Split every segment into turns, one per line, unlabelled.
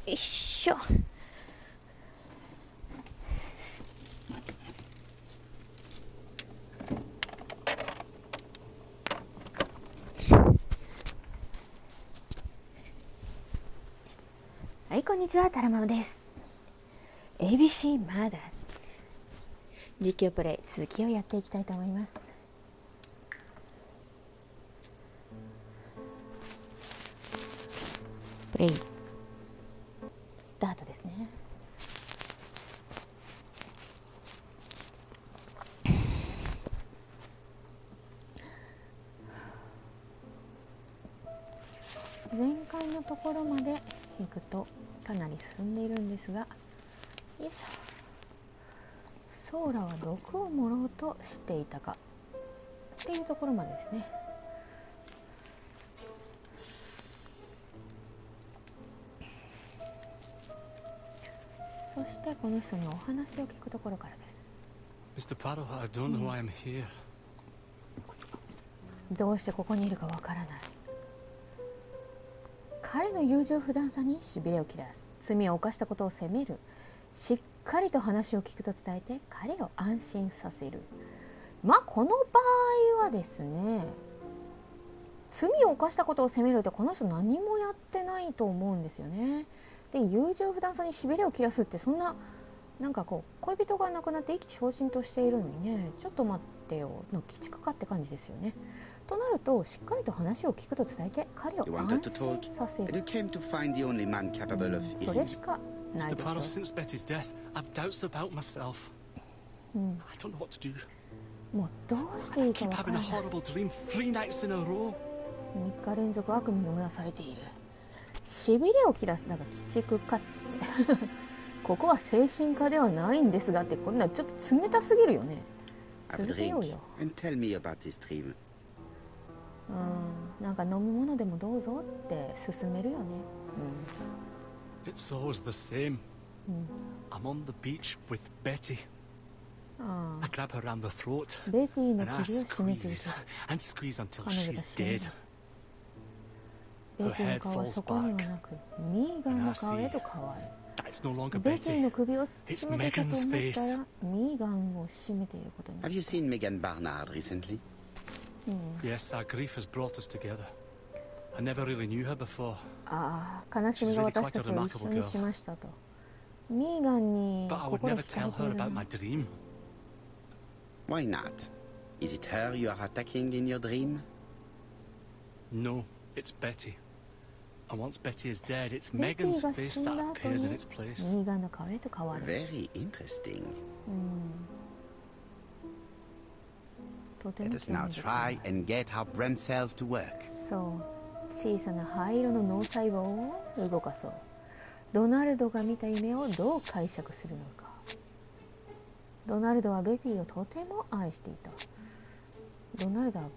いしょ。はい、こんにちは、たらママです。Abc まだ実況プレイ続きをやっていきたいと思います。プレイスタートですね。前回のところまで行くとかなり進んでいるんですが、よいしょ。ソーラは毒を盛ろうとしていたかっていうところまでですね。そしてこの人にお話を聞くところからです。
Mr. Paro, I don't know why I'm here.
どうしてここにいるかわからない。彼の優柔不断さにしびれを切らす。罪を犯したことを責める。しっかりと話を聞くと伝えて彼を安心させる。まあこの場合はですね、罪を犯したことを責めるってこの人何もやってないと思うんですよね。で、優柔不断さにしびれを切らすって、そんななんかこう恋人が亡くなって意気消沈としているのにね、ちょっと待ってよの鬼畜かって感じですよね。となると、しっかりと話を聞くと伝えて彼を安心させる。それしかないでしょう。もうどうしていいか分からない。3日連続悪夢をうなされている。しびれを切らす。だから鬼畜かっつってここは精神科ではないんですがって、こんなちょっと冷たすぎるよね。続けようよ。なんか飲み物でもどうぞって勧めるよね。
It's always the same. I'm on the beach with Betty. I grab her around the throat and I squeeze and squeeze until she's dead.
ベティの顔はそこにはなくミーガンの顔へと変わる。ベティの首を絞めてたと思ったらミーガンを絞めていることになった。
Have you seen Megan Barnard recently?
Yes, our grief has brought us together. I never really knew her before.
ああ、悲しみが私たちを一緒にしましたと。ミーガンに
But I would
心
never
惹か
tell
れてい
her
る
about
な。
my dream.
Why not? Is it her you are attacking in your dream?
No, it's Betty. And once Betty is dead, it's
ベティ
Megan's
が
face
死ん
that
だ後
appears
に
in its place.
ミーガンの顔へと変わる。
Very interesting.
とても
Let us now
興味深い。
try and get our brain cells to work.
そう、小さな灰色の脳細胞を動かそう。ドナルドが見た夢をどう解釈するのか。ドナルドはベティをとても愛していた。ドナルドは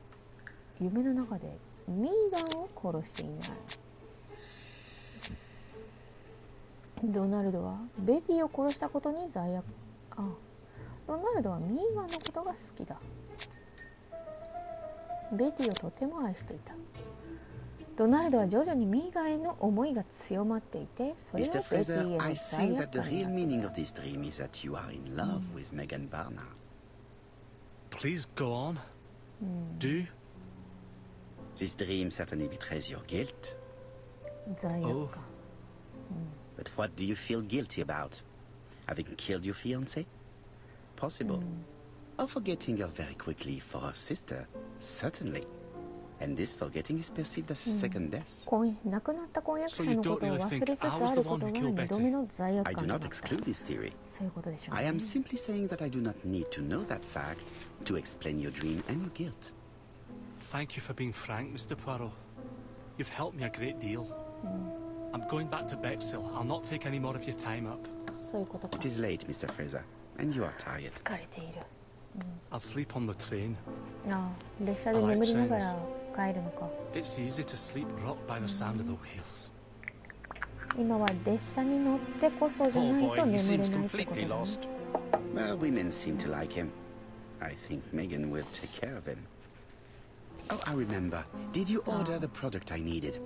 夢の中でミーガンを殺していない。ドナルドはベティを殺したことに罪悪。ドナルドはミーガンのことが好きだ。ベティをとても愛していた。ドナルドは徐々にミーガンへの思いが強まっていて、それはベテ
Mr.
ィへ
Fraser,
の
I
罪
think
悪
that the
感
real
だ。
meaning of this dream is that you are in love with Megan Barnard.
Please go on. Do.
This dream certainly betrays your guilt.
罪悪感。
But what do you feel guilty about? Having killed your fiancé? Possible. Or forgetting her very quickly for her sister? Certainly. And this forgetting is perceived as a second death.
亡くなった婚約者のことを忘れつつあることが2度目の罪悪
I
感
do
だっ
not
た。
exclude this theory.
そういうことでしょうね。
I am simply saying that I do not need to know that fact to explain your dream and your guilt.
Thank you for being frank, Mr. Poirot. You've helped me a great deal. I'm going back to Bexhill. I'll not take any more of your time up.
そういうことか。
It is late, Mr. Fraser, and you are tired.
疲れている。
I'll sleep on the train.
列車で眠りながら帰るのか。
It's easy to sleep rocked by the sound of the wheels.
今は列車に乗ってこそじゃないと
boy, he
眠れ
seems
ないってこと
completely
だね。
lost.
Well, women seem to like him. I think Megan will take care of him. Oh, I remember. Did you order the product I needed?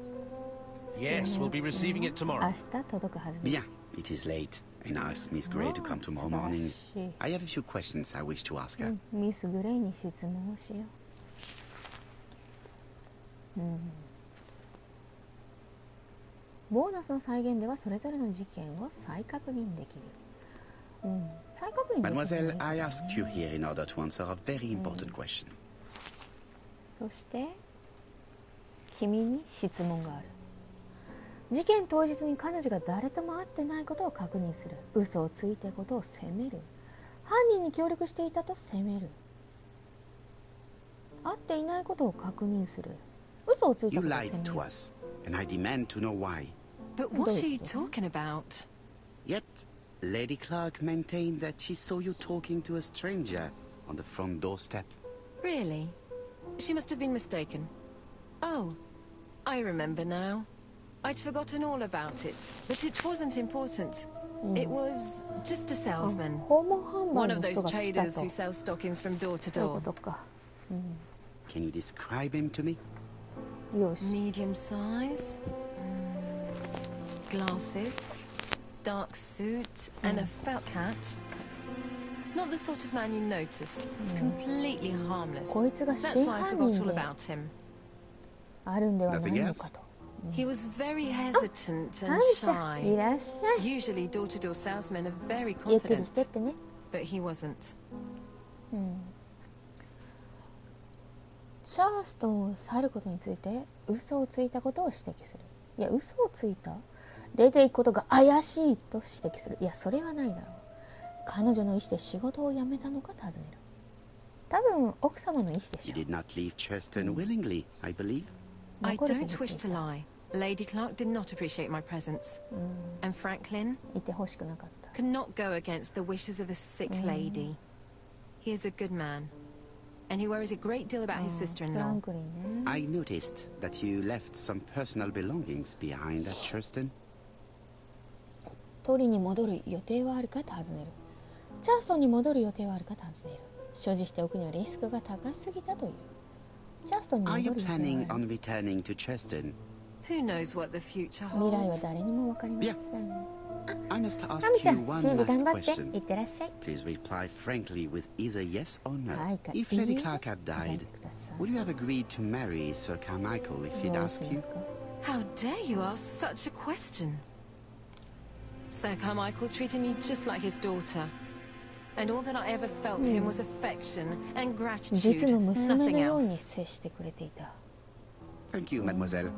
Yes, we'll be receiving it tomorrow.
明日届くはずです。
Yeah, it is late. And I asked Miss Gray to come tomorrow morning. I have a few questions I wish to ask her.
ミス・グレイに質問をしよう。ボーナスの再現ではそれぞれの事件を再確認できる。再確認できる、ね。
Mademoiselle, I asked you here in order to answer a very important question.
そして君に質問がある。事件当日に彼女が誰とも会ってないことを確認する。嘘をついていることを責める。犯人に協力していたと責める。会っていないことを確認する。嘘をついたことを責める。
You lied to us, and I demand to know why.
But what are you talking about?
Yet, Lady Clark maintained that she saw you talking to a stranger on the front doorstep.
Really? She must have been mistaken. Oh, I remember now. I'd forgotten all about it, but it wasn't important. It was just a salesman. One of those traders who sell stockings from door to door.
Can you describe him to me?
Medium size, glasses, dark suit, and a felt hat. Not the sort of man you notice. Completely harmless. That's why I forgot all about him.
Nothing else?
He was very hesitant and shy. Usually door-to-door salesmen are very confident, but he wasn't.
チャーストンを去ることについて嘘をついたことを指摘する。いや、嘘をついた？出ていくことが怪しいと指摘する。いや、それはないだろう。彼女の意思で仕事を辞めたのか尋ねる。多分奥様の意思でしょう。
You did not leave Churston willingly, I believe.
I don't wish to lie. Lady Clark did not appreciate my presence. And Franklin
いてほしくなかった。
could not go against the wishes of a sick lady. He is a good man, and he worries a great deal about his sister-in-law.
I noticed that you left some personal belongings behind at Churston.
取りに戻る予定はあるか尋ねる。チャーストンに戻る予定はあるか尋ねる。所持しておくにはリスクが高すぎたという。チャーストンに
Are
戻
you
る予定はあ
planning
る。
on returning to Churston?
Who knows what the future
未来は
holds?
誰にもわかりません。
I must ask
タミちゃ
you
ん、
one
シーズ
last
頑張って。い
question.
ってらっしゃい。
Please reply frankly with either yes or no.
はいか、
If
いいえ
Lady Clark had
答え
died,
てください。
would you have agreed to marry Sir Carmichael if he'd
どうし
asked
ま
you?
すか？
How dare you ask such a question? Sir Carmichael treated me just like his daughter. And all that I ever felt to him was affection and
実
gratitude,
の娘
nothing
のように
else.
接してくれていた。
Thank you, mademoiselle.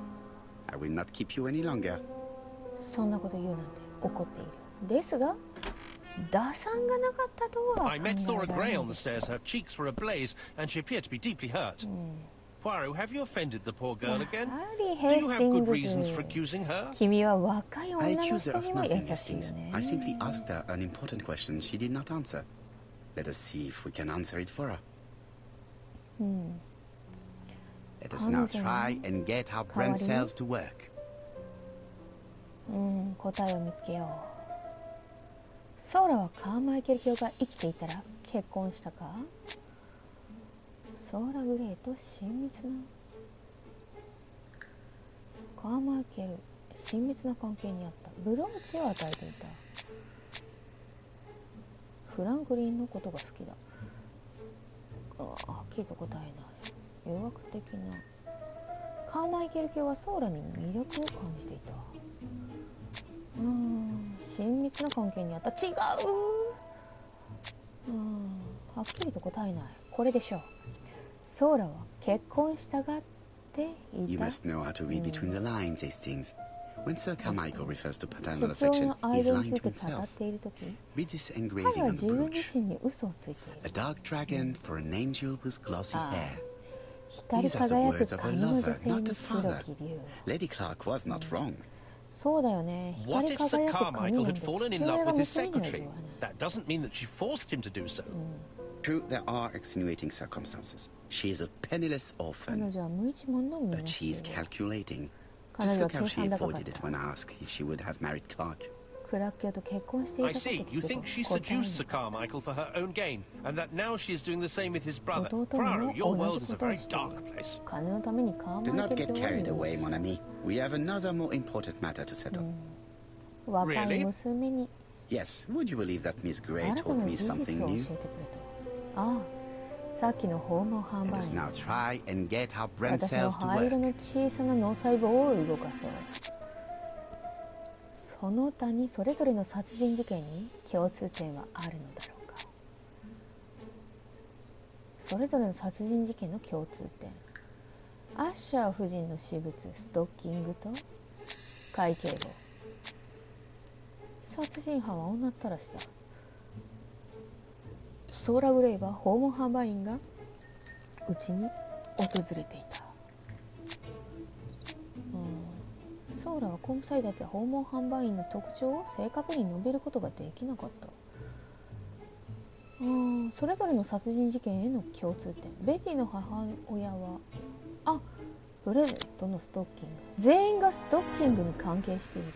I will not keep you any longer.
そんなこと言うなんて怒っている。ですが、打算がなかったとは考
I
え
met
ら
Thora
れ
Gray
ない
on the
でしょう。
stairs. Her cheeks were ablaze, and she appeared to be deeply hurt. Poirot, have you offended the poor girl
や
again?
はり
Do
ヘ
you
ス
have
ティン
good
グ
reasons
ズ
for accusing her?
君は若い
I
女の
accuse
人
her of
にも優
nothing,
しいよ
Hastings.
ね。
I simply asked her an important question she did not answer. Let us see if we can answer it for her. Let us now try and get our brain cells to work.
答えを見つけよう。ソーラはカーマイケル卿が生きていたら結婚したか？ソーラ・グレイと親密なカーマイケル、親密な関係にあった。ブローチを与えていた。フランクリンのことが好きだ。はっきりと答えない。誘惑的な。カーマイケル卿はソーラに魅力を感じていた。親密な関係にあった。違う。はっきりと答えない。これでしょう。ソーラは結婚したがってい
You
た。
must know how to read between the lines, Hastings. When Sir Carmichael refers to paternal
父親
affection,
の
he
愛
is
情に
lying
つい
to
て語っ
himself.
ているとき、
Read this
彼
engraving
は
on
自
the
分
brooch.
自身に嘘をついてい
A
る。
dark dragon for an angel with glossy hair.
光り
These are the
輝く
words of a
髪の女
lover,
性
not
に
a
黒
father.
き竜。
Lady Clark was not wrong.
そうだよね。
What
光り
if Sir
輝く髪
Carmichael
なん
had
て
fallen
父
in
親
love
が
with his
娘には言
secretary?
わない。
That doesn't mean that she forced him to do so.
True, there are extenuating circumstances. She is a penniless
彼
orphan,
女は無一文の身
but she
な
is
し。
calculating.
彼
Just
女は
look how
計
she
算高かっ
avoided it
た。
when asked if she would have married Clark.
クラッキョと結婚していた
I
こと
see.
聞
You
くと
think she
答え
seduced
な
Sir
かった
Carmichael for her own gain, and that now she is doing the same with his brother.
弟に
Ferraro,
も
your
同
world
じ
is
こ
a
とを
very
している
dark place.
金のためにカー
Do
マイ
not
ケル
get
卿は
carried
言う
away, mon ami. We have another more important matter to settle.
若い娘に
Yes, would you believe that Miss Gray
新た
told
な
me
事実を教
something
えて
new?
くれと。ああ、さっきの訪問販
Let
売
us
員
now try and get our brain
私の
cells to
灰色
work.
の小さな脳細胞を動かそう。その他にそれぞれの殺人事件に共通点はあるのだろうか。それぞれの殺人事件の共通点。アッシャー夫人の私物ストッキングと会計簿。殺人犯は女ったらしだ。ソーラグレイは訪問販売員がうちに訪れていた。ソーラはコンサイダーで訪問販売員の特徴を正確に述べることができなかった。それぞれの殺人事件への共通点。ベティの母親はプレゼントのストッキング。全員がストッキングに関係している。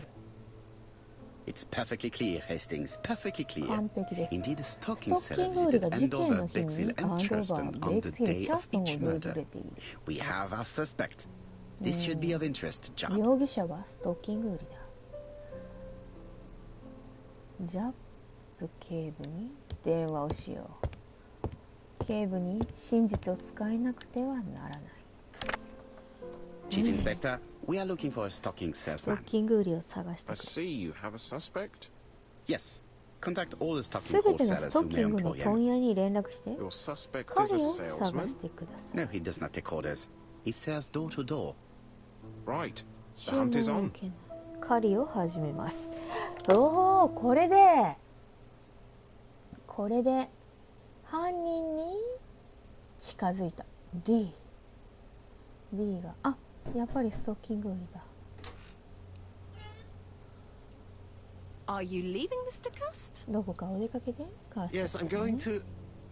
It's perfectly clear, Hastings. Perfectly clear.
完璧です。
Indeed, the
スト
stocking
ッキ
seller
ング売りが
visited
事件
Andover,
の日に
Bexhill,
アンド
and
ーバ
Charleston
ー、
on
ベ
the
ックスヒル、
day
チャー
of
ストンを
each
訪
murder.
れている。
We have our suspect. This should be of interest, Job.
容疑者はストッキング売りだ。ジャップ警部に電話をしよう。警部に真実を伝えなくてはならない。
Chief Inspector, we are looking for a stocking
ストッ
salesman.
キング売りを探して
I
くれ。
see you have a suspect.
Yes. Contact all the
す
stocking
べてのス
wholesalers
ト
who
ッキ
may
ングの
employ
問
him.
屋に連絡して、
Your suspect
彼
is
を
a
探
salesman.
してください。
No, he does not take orders. He sells door to door.
Right.
注
The
文
hunt is
を
on.
受けない。狩りを始めます。おお、これで犯人に近づいた。 D がやっぱりストッキング売りだ。
Are you leaving, Mr. Cust?
どこかお出かけでカースト
Yes, I'm going to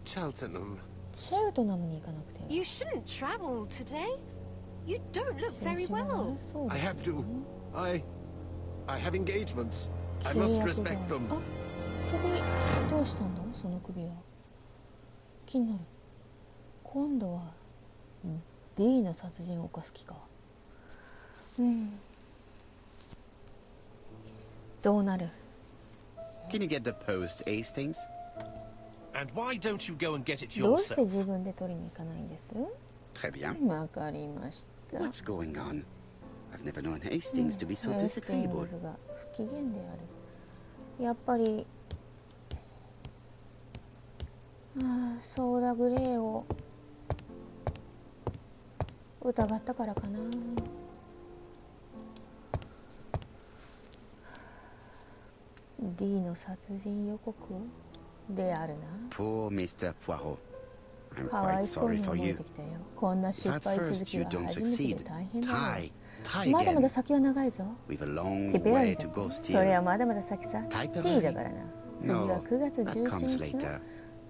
Cheltenham.
シェルトナムに行かなくては。
You shouldn't travel today. You don't look
調
very
子が
well.
悪そうだ
I
け
have
ど
to. I have engagements. I
契
must
約が
respect them.
首どうしたんだその首は。気になる。今度は D の殺人を犯す気か。どうなる。
Can you get the post, Hastings?
And why don't you go and get it
どうして
yourself?
自分で取りに行かないんです？
Très bien.
わかりました。
What's going on? I've never known Hastings to be so
ヘスティン
disagreeable.
グスが不機嫌である。やっぱりソーダグレーを疑ったからかな。D の殺人予告であるな。
Poor Mr. Poirot. I'm
かわ
quite
いそう
sorry
に
for
思え
you.
てきたよ。こんな失
If
敗
at
続
first
き
you
は
don't
初めて
succeed,
で大変だよ。
try
まだまだ
again.
先は長いぞ。
We've a long
ティペラ
way
ミ
to
だ
go
それは
still.
まだまだ先さ。
Type
T だからな。次は
No,
9月
that comes
11日の
later.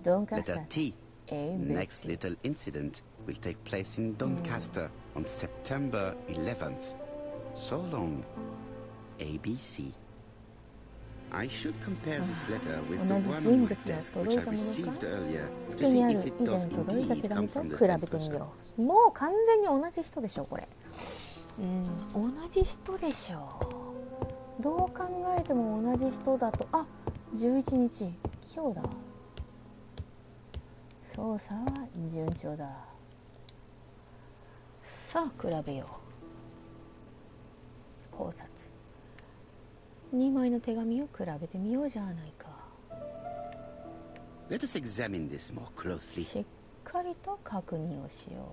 ドンカスタ
Letter
ー
T.
Abc
Next little incident will take place in Doncaster on September 11th. So long, ABC. I should compare this letter with the
同じ
one
人
on
物
my
が
desk
届
which
い
I
たもの
received
か
earlier
手
to
に
see
ある
if
以
it
前
does
届いた
indeed
手
come
紙と
from
比
the
べ
same
てみ
person.
よう。もう完全に同じ人でしょこれ。同じ人でしょ。どう考えても同じ人だと。11日今日だ。捜査は順調だ。さあ比べよう。考察。2枚の手紙を比べてみようじゃないか。
Let us examine this more closely.
しっかりと確認をしよ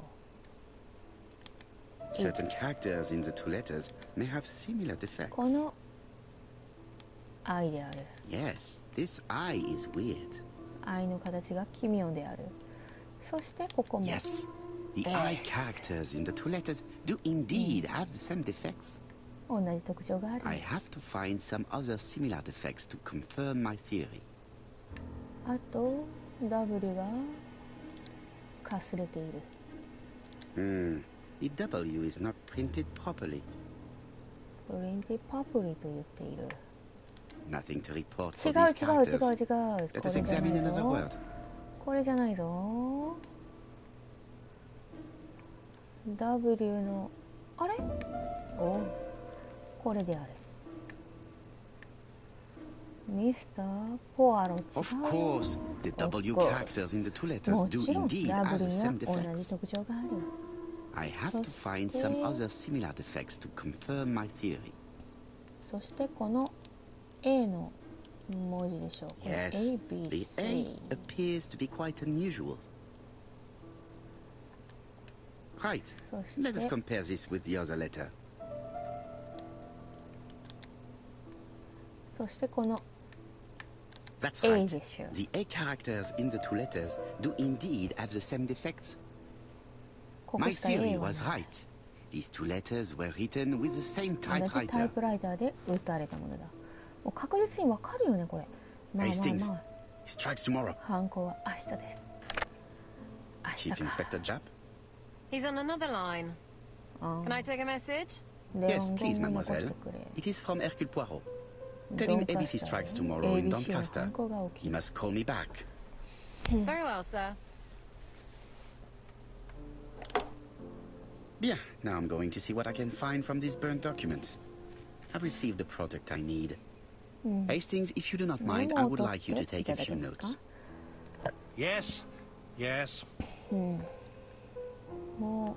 Certain characters in the two letters may have similar
う。
defects.
この愛である。
Yes, this eye is weird.
愛の形が奇妙である。そしてここも
Yes, the eye characters in the two letters do indeed have the same defects.
同じ特徴がある。
I have to find some other similar defects to confirm my theory.
あと W がかすれている。
The W is not printed properly.
プリンティパプリと言っている。
Nothing to report
違
for
う
these
違う違
characters.
う違う。
Let
こ
us
れじゃない
examine another
ぞ。
word.
これじゃないぞ。W のあれ？お、これである。ミスターポアロ違う。
Of course, the W
Of course.
characters in the two letters
も
do
ちろん
indeed
W
have the
に
same
は同じ
defects.
特徴がある。
I have to find some other similar defects to confirm my theory.
そしてこの A の文字でしょう。これ
Yes, the
ABC
A appears to be quite unusual. Right,
そし
let us
て
compare this with the other letter.
そしてこの
That's
A
right.
でしょう。
The A characters in the two letters do indeed have the same defects.
ここ
My
しか A
theory
は
was
ない。
right. These two letters were written with the same
同じタイ
typewriter.
プライターで打たれたものだ。もう確実にわかるよねこれ。まあまあ
Hastings,
まあ。
he strikes tomorrow.
犯行は明日です。明
Chief
日か。
Inspector Japp?
He's on another line.
あ
Can I take a message?
レオ
Yes,
ン
please,
語を残して
mademoiselle.
くれ。
It is from Hercule Poirot. Tell him ABC strikes tomorrow in
ABC の
Doncaster.
犯行が起
He
きる。
must call me back.
Very well, sir.
Bien, now I'm going to see what I can find from these burnt documents. I've received the product I need. Hastings, if you do not mind, I would like you to take a few notes.
Yes, yes.
も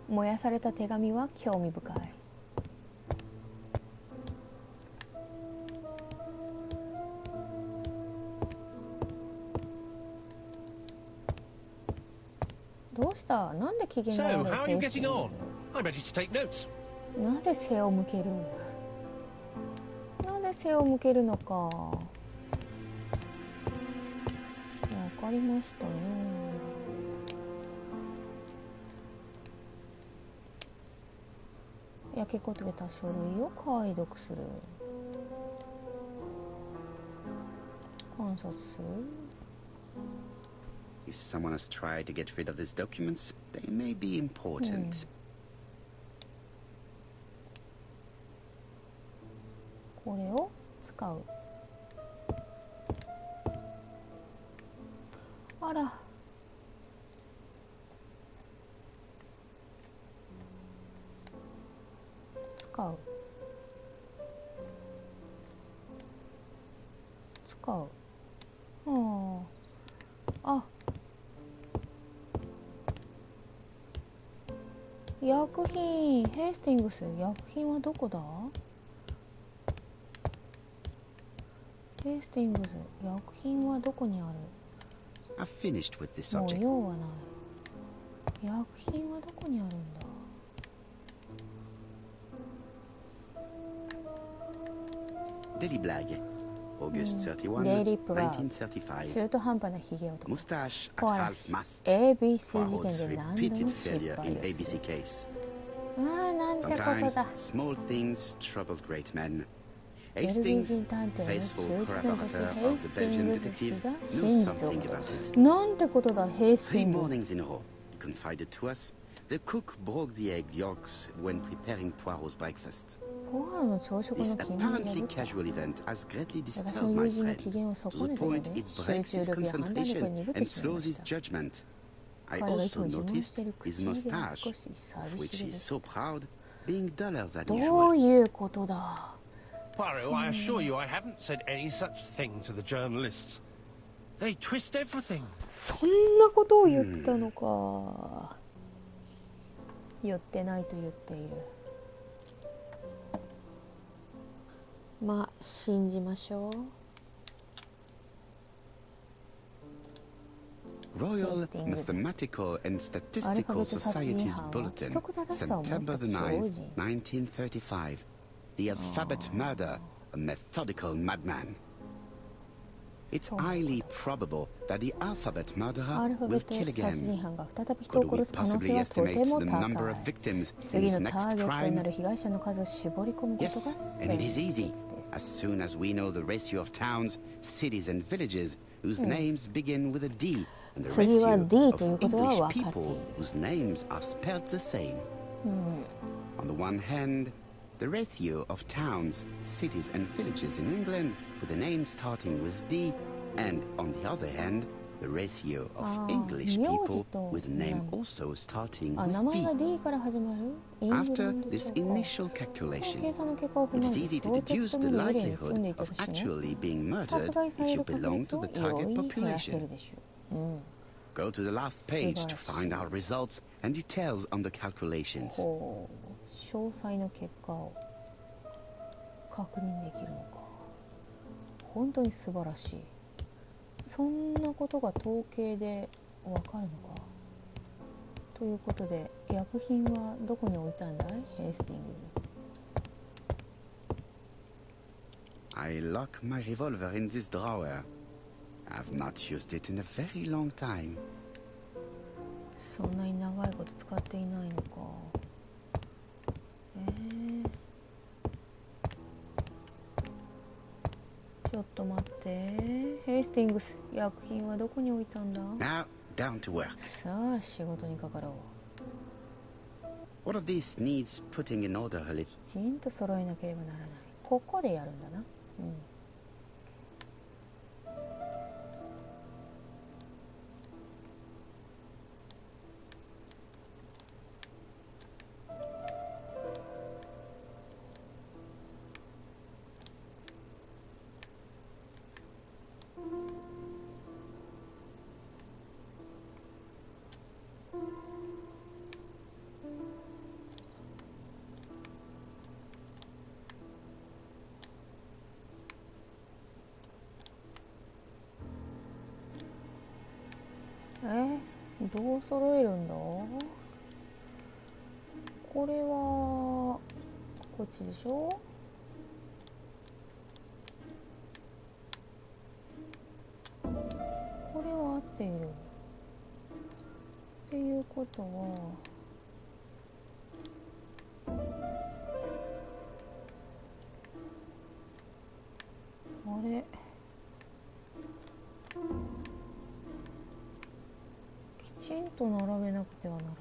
う燃やされた手紙は興味深い。どうした？なんで機嫌が
So,
悪い？
how are you getting on? I'm ready to take notes.
なぜ背を向ける？なぜ背を向けるのか。わかりましたよ。焼け焦げた書類を解読する。観察する。
If someone has tried to get rid of these documents, they may be important.
これを使う。あら。使う。使う。あ。薬品、ヘイスティングス、薬品はどこだ？ヘイスティングス、薬品はどこにあ
I've finished with this
る？もう
subject.
用はない。薬品はどこにあるんだ？
Daily Blague, August 31,
デイリープラグ、
1935.
中途半端なヒゲ男。
Moustache
小
at
嵐
half mast.
ABC 事
Poirot's
件で何度
repeated
も失
failure
敗
in
をする。
ABC case.
ああ、なんてこと
Sometimes
だ。
small things troubled great men.
ベルギー
Hastings,
人探偵の
faithful
中心の女子
collaborator
ヘイ
of
ス
the
ティン
Belgian
グス氏
detective,
が
knows
真実を
something
語
about
る。
it.
なんてことだ、ヘイステ
3
ィング。
mornings in a row, he confided to us, the cook broke the egg yolks when preparing Poirot's breakfast.
ポアロの朝食
This
の黄身を破
apparently
った。
casual event has greatly
私
disturbed
の
my
友人の
friend,
機嫌を
to
損
the
ねたの
point
で、
it
集
breaks
中
his
力や判断力が
concentration
鈍って
and
しまいま
slows
し
his
た。
judgment. I
彼がいつ
also
も自問し
noticed
ている
his
口入れが
mustache,
少し
of
寂
which
しげ
he
で
is
す。
so proud, being duller than
ど
usual.
ういうことだ？
Poirot, I assure you I haven't said any such thing to the journalists. They twist everything.
そんなことを言ったのか。言ってないと言っている。まあ信じましょう。
Royal Mathematical and Statistical Society's Bulletin, September the 9th, 1935. The alphabet murder, a methodical madman. It's highly probable that the alphabet
ア
murderer
ルファベ
will
ット
kill
殺人
again.
犯が再び人
Could
を
we
殺す可能性
possibly
はとて
estimate
も
the
高
number
い
of。victims in
次
his
のタ
next
ーゲットにな
crime?
る被害者の数を絞り込むことが
Yes,
先
and it is
決
easy.
で
As
す。
soon as we know the ratio of towns, cities, and villages whose names begin with a D, and the
次は
ratio
D
of
ということは
English
分かってい
people
る。
whose names are spelled the same. On the one hand, the ratio of towns, cities, and villages in England with a name starting with D, and on the other hand, the ratio of English people with a name also starting with D. After this initial calculation, it is easy to deduce the likelihood of actually being murdered if you belong to the target population. Go to the last page to find our results and details on the calculations.
詳細の結果を確認できるのか。本当に素晴らしい。そんなことが統計でわかるのか。ということで、薬品はどこに置いたんだい、ヘイスティング。
I lock my revolver in this drawer. I've not used it in a very long time.
そんなに長いこと使っていないのか。ちょっと待って。ヘイスティングス、薬品はどこに置いたんだ？
Now, down to work.
さあ、仕事にかかろう。
All of this needs putting in order a little.
きちんと揃えなければならない。ここでやるんだな。どう揃えるんだ？これはこっちでしょ？これは合っているっていうことはあれ、きちんと並べなくてはならない。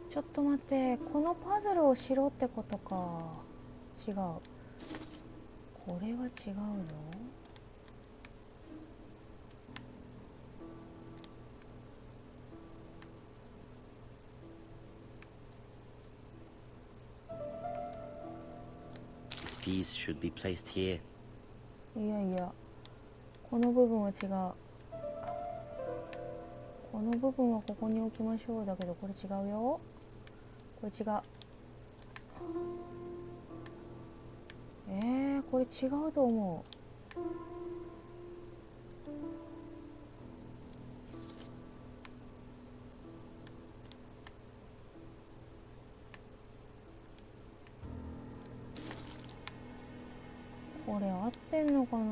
ちょっと待って、このパズルをしろってことか。違う、これは違うぞ。
This piece should be placed here.
いやいや、この部分は違う。この部分はここに置きましょう。だけどこれ違うよ。これ違う。これ違うと思う。これ合ってんのかな。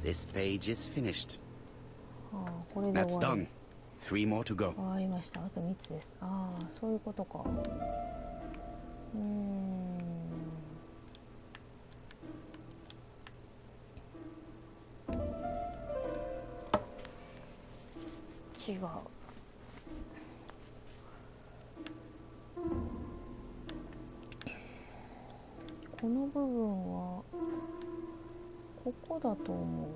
This page is finished.
これで終
That's
わり。
done. 3 more to go.
終わりました。あと3つです。そういうことか。違う。この部分はここだと思う。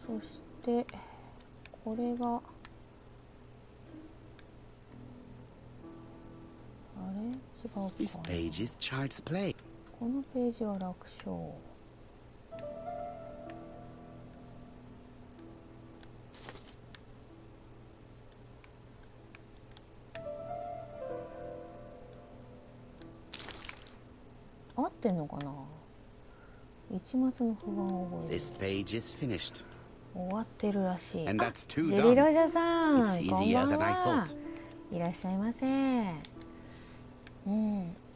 そしてこれがあれ、違うか。
This page is child's play.
このページは楽勝。合ってんのかな。一末の不安を覚える。
This page is finished.
終わってるらしい。
And that's
ジ
two
ェリロ
done.
ジャさん、
It's
こん
easier
ばん
than I
は。
thought.
いらっしゃいませ。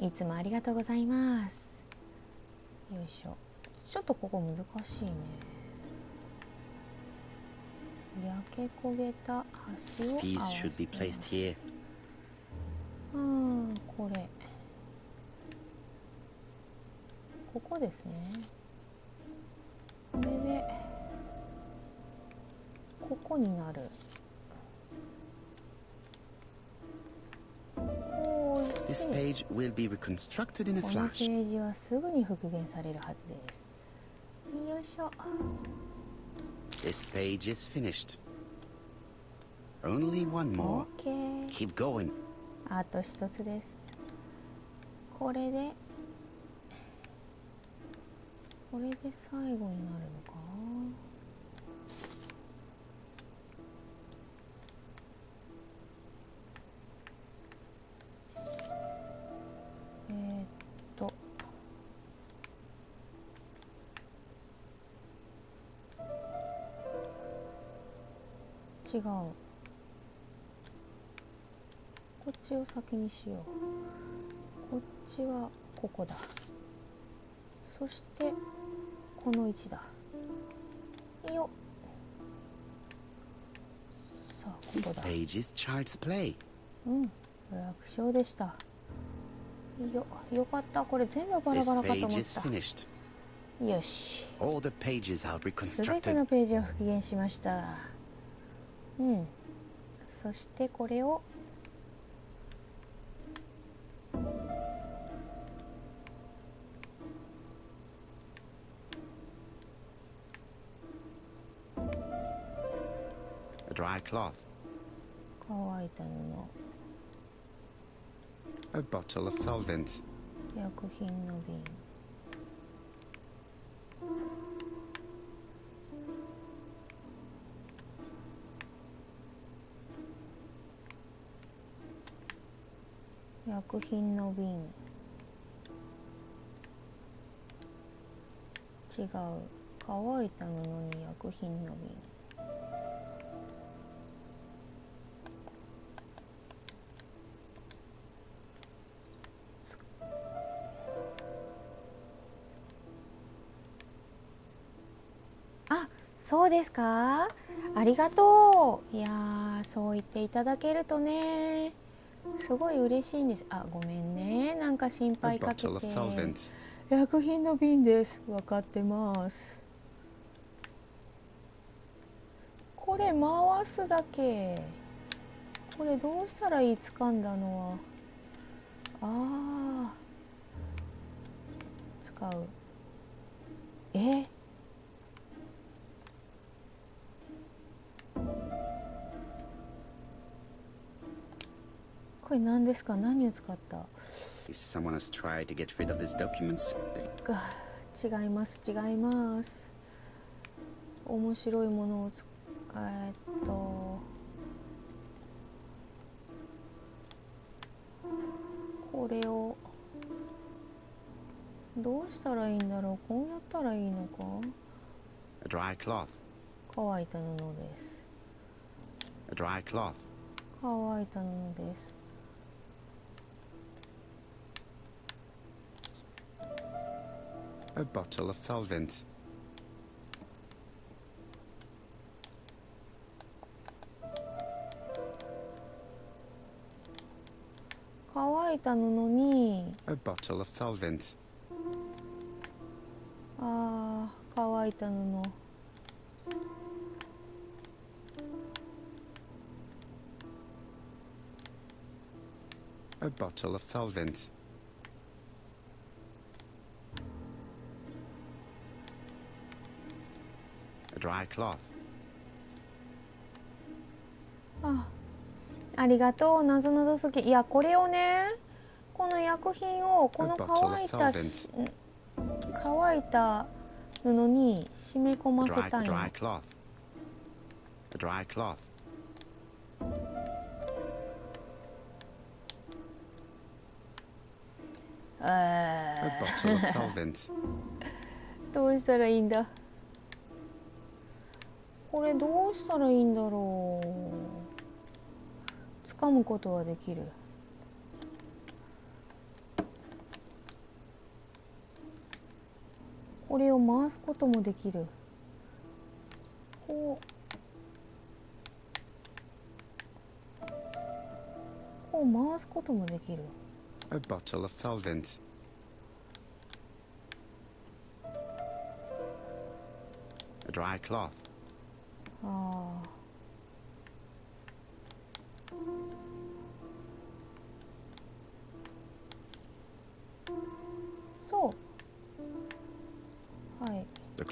いつもありがとうございます。よいしょ。ちょっとここ難しいね。焼け焦げた端を
This
合わ
piece
せ
should be placed here.
これここですね。これでここになる。
This page will be reconstructed in a
この
flash.
ページはすぐに復元されるはずです。よいしょ。
This page is finished. Only one more.
OK。
Keep going.
あと一つです。これで最後になるのか。違う。こっちを先にしよう。こっちはここだ。そしてこの位置だ。よっ。さあここだ。うん、楽勝でした。よかった。これ全部バラバラかと思った。よし。すべてのページを復元しました。うん。そしてこれを
dry cloth.
乾いた布。
A bottle of solvent.
薬品の瓶。薬品の瓶。違う。乾いた布に薬品の瓶。あ、そうですか。ありがとう。いやー、そう言っていただけるとね、すごい嬉しいんです。あ、ごめんね。なんか心配かけて。薬品の瓶です。分かってます。これ回すだけ。これどうしたらいい？掴んだのは。ああ。使う。これ何ですか？何を使った？
If someone has tried to get rid of these documents,
違います。違います。面白いものをこれをどうしたらいいんだろう。こうやったらいいのか。
a dry cloth.
乾いた布です。
A dry cloth.
乾いた布です。
A bottle of solvent.
乾いた布に
A bottle of solvent.
乾いた布。
A bottle of solvent. A dry cloth.
ありがとう。なぞなぞ好き。いや、これをね、この薬品をこの乾いた布に締め込ませたいの。
A dry cloth.
A
bottle of solvent.
どうしたらいいんだ。これどうしたらいいんだろう。掴むことはできる。これを回すこともできる。こう回すこともできる。
A bottle of solvent. A dry cloth.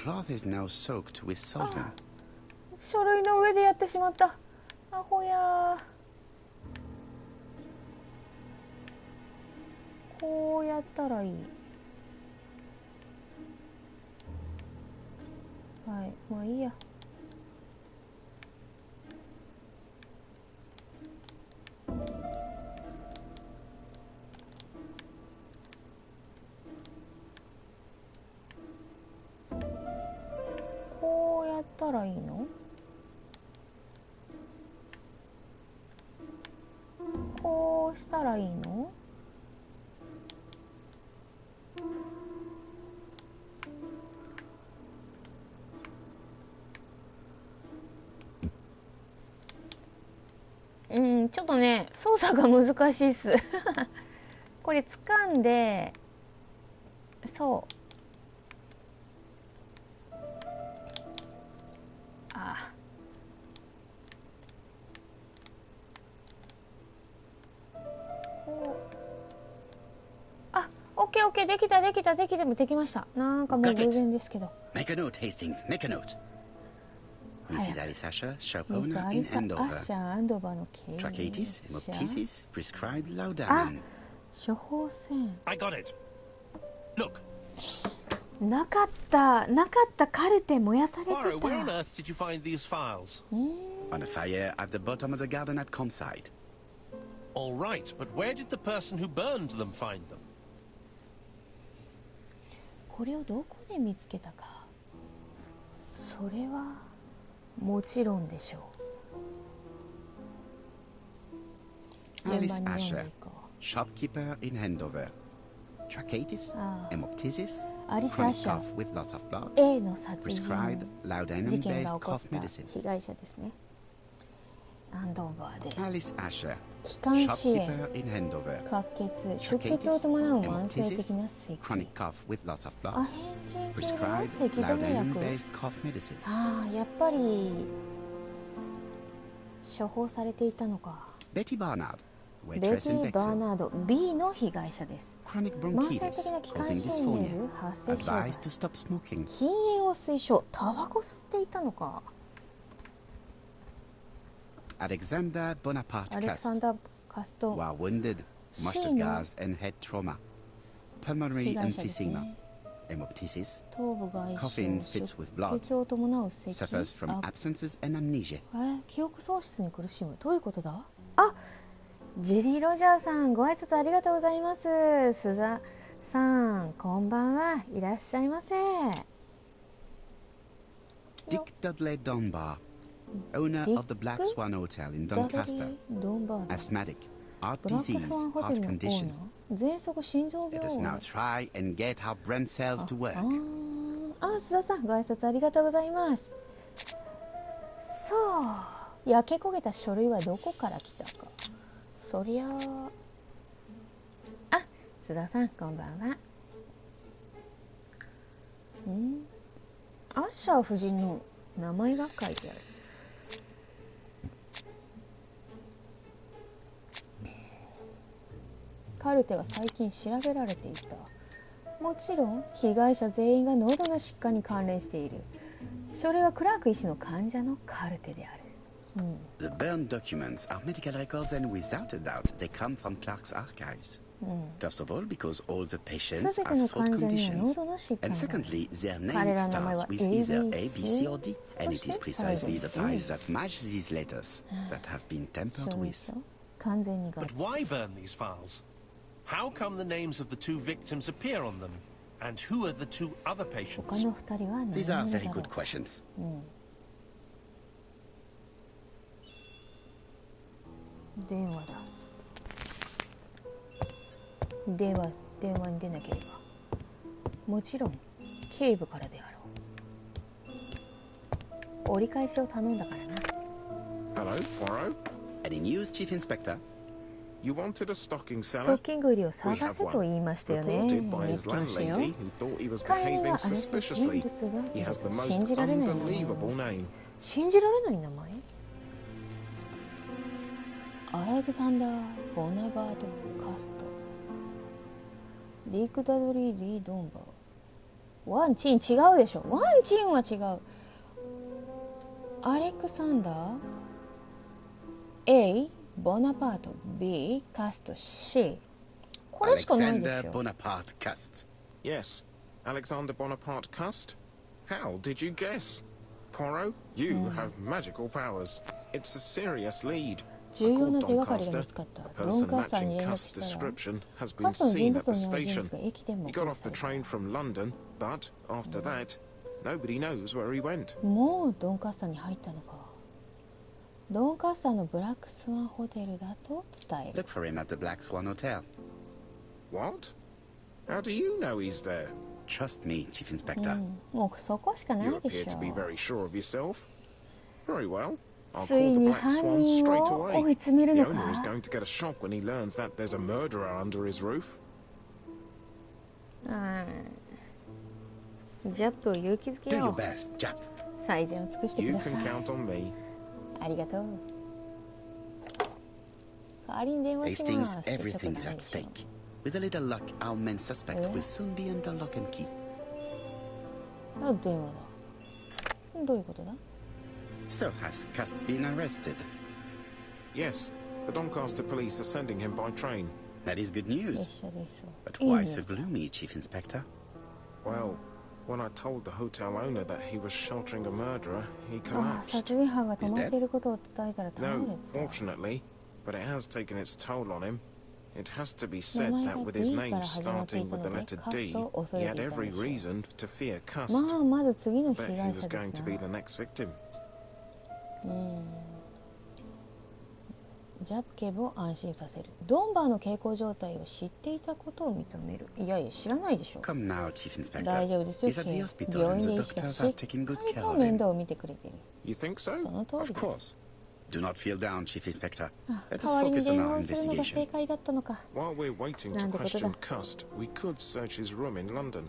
cloth is now soaked with solvent.
書類の上でやってしまった。アホやー。こうやったらいい。はい、まあいいや。こうやったらいいの？こうしたらいいの？ちょっとね操作が難しいっすこれ掴んで、そうオッケーオッケー、できたできたできてもできました。なんかもう偶然ですけど。
Make a note, Hastings. Make a note. Mrs. Alice Asher, shop owner in Andover. Tracheitis, hemoptysis, prescribed laudanum.
処方箋。
I got it. Look.
なかったカルテ燃やされてた。
Where on earth did you find these files?
On a fire at the bottom of the garden at campsite.
All right, but where did the person who burned them find them?
これをどこで見つけたか。それはもちろんでしょう。
Alice Asher, shopkeeper in Andover. Tracheitis, hemoptysis, chronic cough with loss of blood, prescribed laudanum-based cough medicine.
被害者ですね。アンドーバーで
Alice Asher,
気管支炎、
shopkeeper in Andover.
滑血、出血を伴う慢性的な咳、
chronic cough with loss of
ア
blood,
ヘンチン系の
prescribed
咳止め薬。
laudanum-based cough medicine.
やっぱり処方されていたのか。
Betty Barnard,
ベテ
waitress in
ィ・バー
Bexhill.
ナード B の被害者です。
Chronic
慢性
bronchitis
的な気管
causing
支炎によ
dysphonia.
る発声障害、
Advised to stop smoking.
禁煙を推奨。タバコ吸っていたのか。
Alexander Bonaparte
アレクサン
Cust,
ダー・カスト
were wounded, mustard
C の
gas and head trauma,
被
pulmonary
害者です
emphysema,
ね。
hemoptysis,
頭部外
coughing
傷、
fits with blood,
出血を伴う咳、
suffers from absences and amnesia.
記憶喪失に苦しむ。どういうことだ。ジェリー・ロジャーさん、ご挨拶ありがとうございます。須田さん、こんばんは。いらっしゃいませ。
Dick Dudley Dunbar, owner of the Black Swan Hotel in
ダドリ
Doncaster,
ー・ドンバード。
asthmatic, heart
ブラックス
disease,
ワンホテ
heart
ルのオー
condition.
ナー、喘息心臓
Let
病
us now try and get our brain cells to work.
須田さん、ご挨拶ありがとうございます。さあ、焼け焦げた書類はどこから来たか。そりゃ須田さん、こんばんは。アッシャー夫人の名前が書いてある。カルテは最近調べられていた。もちろん被害者全員が喉の疾患に関連している。それはクラーク医師の患者のカルテである。
The burned documents are medical records, and without a doubt, they come from Clark's archives. First of all, because all the patients
すべて
have
の
throat
患者には
conditions,
喉の疾
and
患がある。
secondly, their
彼
name
らの名前は
starts with either A, B, C, or
ABC
D, and it is precisely the files that match these letters that have been tampered
そうで
with.
すよ。完全にガ
But
チ。
why burn these files? How come the names of the two victims appear on them? And who are the two other
他
patients?
の二人は何
These
者
are
だ
very
ろう
good questions.
電話だ。電話に出なければ。もちろん警部からであろう。折り返しを頼んだからな。
Hello, Poirot.
Any news, Chief Inspector?
You wanted a stocking
スト
seller?
ッキング売りを探せと言いましたよね。
Reported by
言
his
ってましたよ。
landlady, who thought he was
彼に
behaving
は怪しい人
suspiciously.
物が
He has the
信
most
じられない名前。
unbelievable name.
信じられない名前？アレクサンダー・ボナバート・カスト、リーク・ダドリー・リー・ドンバワンチン違うでしょ。ワンチンは違う。アレクサンダー A ボナパート B カスト C これしかないでしょ。
Alexander Bonaparte Cust.
Yes, Alexander Bonaparte Cust. How did you guess? Poirot, you have magical powers. It's a serious lead.
重要な手がかりが見つかった。
A
ドン
person
カースターに
matching
連絡
Cust's
したら
description has
カ
been
ストの人
seen
物
at the
のような人
station.
物が駅でも
He got off the train from London, but after that, nobody knows where he went.
もうドンカースターに入ったのか。ドンカースターのブラックスワンホテルだと伝える。
Look for him at the Black Swan Hotel.
What? How do you know he's there?
Trust me, Chief Inspector.
もうそこしかな
You
いでし
appear to
ょ
be very sure of yourself. Very well. I'll
つい
call the
に
Black
犯
Swan
人
straight
を追い
away.
詰める
The
の
owner is
か。
going to get a shock when he learns that there's a murderer under his roof.
ジャップを勇気づけ
Do
よ
your
う。
best, Jap.
最善を尽くしてく
You
ださ
can
い。
count on me.
ありがとう。代わりに電話しま
Hastings,
す。ってちょっと
everything is
ダメ
at
でしょ。
stake. With a little luck, our main suspect will soon be under lock and key.
あ、電話だ。どういうことだ？
So has Cust been arrested?
Yes, the Doncaster police are sending him by train.
That is good news.
列車です。
But
いい
why
ね
so gloomy, Chief Inspector?
Well, when I told the hotel owner that he was sheltering a murderer, he
あ、
collapsed.
殺人犯が止まっていることを伝えたら倒れ
No,
た。
fortunately, but it has taken its toll on him. It has to be said
名前
that
が
with
D
his
から
name
始まってい
starting
た
with
の
the
で、
letter
カス
D,
トを恐
he
れ
had
ていたで
every
しょう。
reason to fear Cust.
まあ、まず次の被
Bet he
害
was
者で
going
す
to be
な。
the next victim.
ジャップ警部を安心させる。ドンバーの傾向状態を知っていたことを認める。いやいや、知らないでしょ。
Come now, Chief Inspector.
大丈夫ですよ。
He's at the hospital
病
and
院
the
で医師が
doctors
し
are
っ
taking good
かり
care
と
of
面
him.
倒を見てくれている。
You think so?
その通り
Of
です。
course. Do not feel down, Chief Inspector.
あ、
Let
代
us
わりに
focus on
電
our
話をするのが正
investigation.
解だったのか。
While we're waiting to
なんてことだ。
question Cust, we could search his room in London.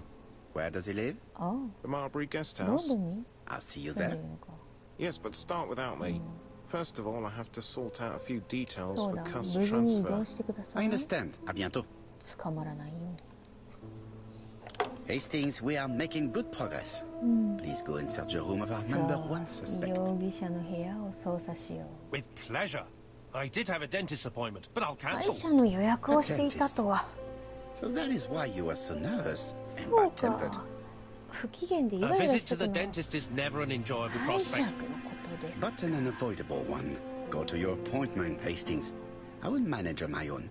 Where does he live?
あ
The Marbury guest
あ、ロン
house.
ドンに
I'll see you
住んで
there.
いるのか。
Yes, but start without me. First of all, I have to sort out a few details
そう
for
だ、無
Cust's
事に移動
transfer.
してくださ
I
い。
understand. À bientôt.
捕まらないよ。
Hastings, we are making good progress. Please go and search the room of our
さ
number
あ
one suspect.
容疑者の部屋を捜査しよう。
With pleasure. I did have a dentist appointment, but I'll
歯医
cancel.
者の予約をしていたとは。
So that is why you are so nervous and
そう
bad-tempered.
か。不機嫌でイ
A
ライラ
visit
し
to
て
the
たのは
dentist is never an enjoyable
歯医者
prospect.
のことです。
But an unavoidable one. Go to your appointment, Hastings. I will manage on my own.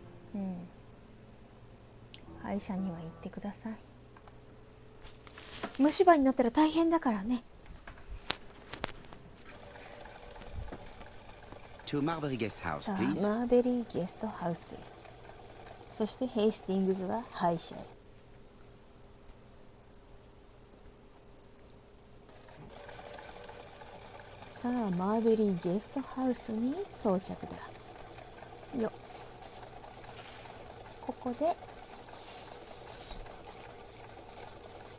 歯医者には行ってください。虫歯になったら大変だからね。
To Marbury Guest House,
さあ、
please.
マーベリーゲストハウスへ。そしてヘイスティングズは歯医者へ。さあ、マーベリーゲストハウスに到着だ。よ。ここで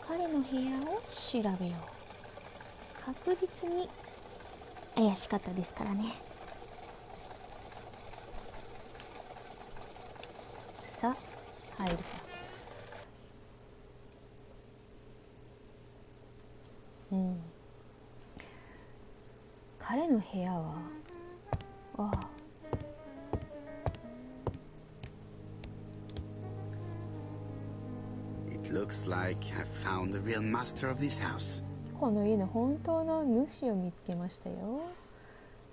彼の部屋を調べよう。確実に怪しかったですからね。さあ、入るか。彼の部屋は、ああ、
It looks like I've found the real master of this house.
この家の本当の主を見つけましたよ。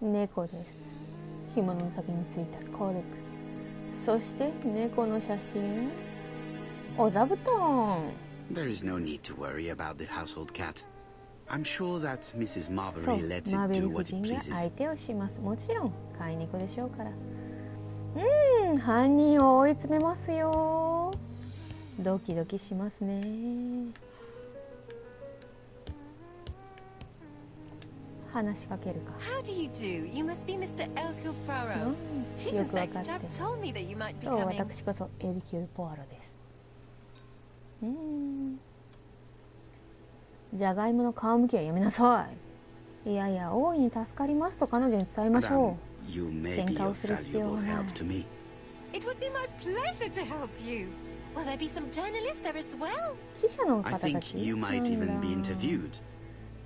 猫です。紐の先についたコルク。そして猫の写真。お座布団。
There is no need to worry about the household cat. I'm sure that Mrs.
そう、
Marbury lets
マー
it
ベリ
do
ー夫
what it
人が相
pleases.
手をします。もちろん飼い猫でしょうから。犯人を追い詰めますよ。ドキドキしますね。話しかけるか。
How do you do? You must be Mr. Hercule Poirot. Chief
よくわか
Inspector
ってる。
Chap told me that you might be
そう、
coming.
私こそエルキュール・ポアロです。じゃがいもの皮むきはやめなさい。いやいや、大いに助かりますと彼女に伝えましょ
Madame, you may be of valuable help to me.
It would be my pleasure to help you. Will there be some journalists there as well?
記者の
I
方た
think
ち
you might even be interviewed.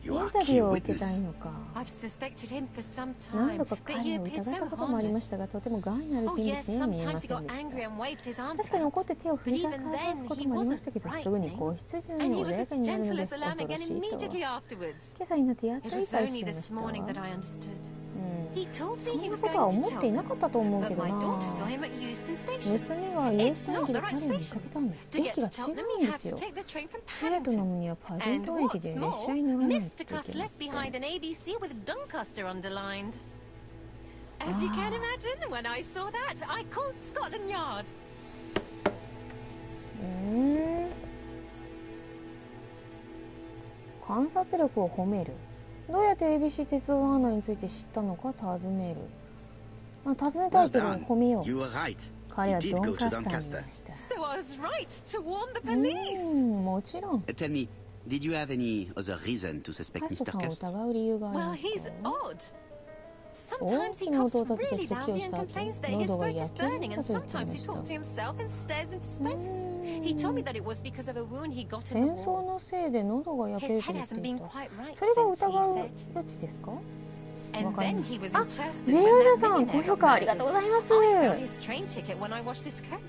イ
You
ン
are
タビュ
key
ーを受けたい
witness.
のか。
I've suspected him for some
何
time,
度か
but he
彼を
appeared
疑っ
so
たこともありまし
harmless.
たが、とても害のある
Oh
人
yes,
物には見えま
sometimes
せ
he
ん
got
でした。
angry and waved his arms
確かに怒っ
out.
て手を振
But
り
even
かざす
then,
こと
he
もありま
wasn't
したけど、すぐに
frightening.
ご出順
And
に
he
穏
was
やか
as
になるの
gentle
で
as a
恐
lamb
ろ
again
しいと。
immediately afterwards.
今朝になってやっと
It
理
was
解し
only
ま
this
した。
morning that I understood.
うん、
He told
そ
me
ん
he
な
was
ことは
going to
思ってい
tell
な
me,
かったと思うけ
but
ど
my
な。
daughter saw him at Euston Station.
娘はユーステン駅で
It's not the right
彼を見かけたんです。
To
駅
get
が
to
違
Cheltenham,
うん
you
で
have
す
to
よ。
take the train from
シレトナ
Paddington.
ムにはパディン
And
トン駅で
what's
列
more,
車に乗らないとい
Mr.
けま
Cuss
せ
left
ん。
behind an ABC with Doncaster underlined. As you can imagine, when I saw that, I called Scotland Yard.
観察力を褒める。どうやって ABC 鉄道案内について知ったのか尋ねる。まあ、尋ねた
Well
いけど
done.
褒めよう。
You were right.
彼
He
は
did
ド
go
ン
to
カスターにい
Doncaster.
ました。
So I was right to warn the police.
もちろん。
Tell me, did you have any other reason to suspect
カスタ
Mr.
さんを
Cust?
疑う理由があり
Well,
ます
he's
か？
odd.
大
Sometimes
き
he
な
coughs
音を立てて
really
咳を
loudly
し
and
た後、
complains that his
喉が
throat is
焼ける
burning,
か
and
と言ってい
sometimes
ま
he
した。
talks to himself and stares into space. He told me that it was because of a wound he got in
戦
the
争
war.
のせいで喉が焼け
His
ると
head
言って
hasn't
い
been
た。
quite right
それが
since,
疑
he
う
said.
余地ですか？
And
わかり
then
ます。
he was
あ、
interested
ジェ
when
ル
that
ダさん、
millionaire
高
got
評価ありが
married.
とうございます。
I found his train ticket when I washed his coat.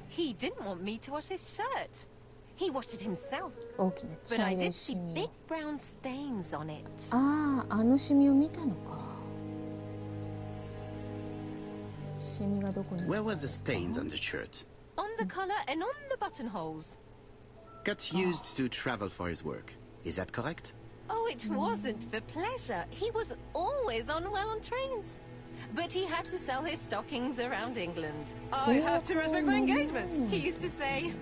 He didn't want me to wash his shirt. He washed it himself.
大きな
But
茶
I
色い
did
シ
see
ミ
big
を。
brown stains on it.
ああ、あのシミを見たのか。シミがどこに
Where was the stains on the shirt?
On the collar and on the buttonholes.
Cut used to travel for his work. Is that correct?
Oh, it wasn't for pleasure. He was always unwell on trains. But he had to sell his stockings around England. I have to respect my engagements, he used to say.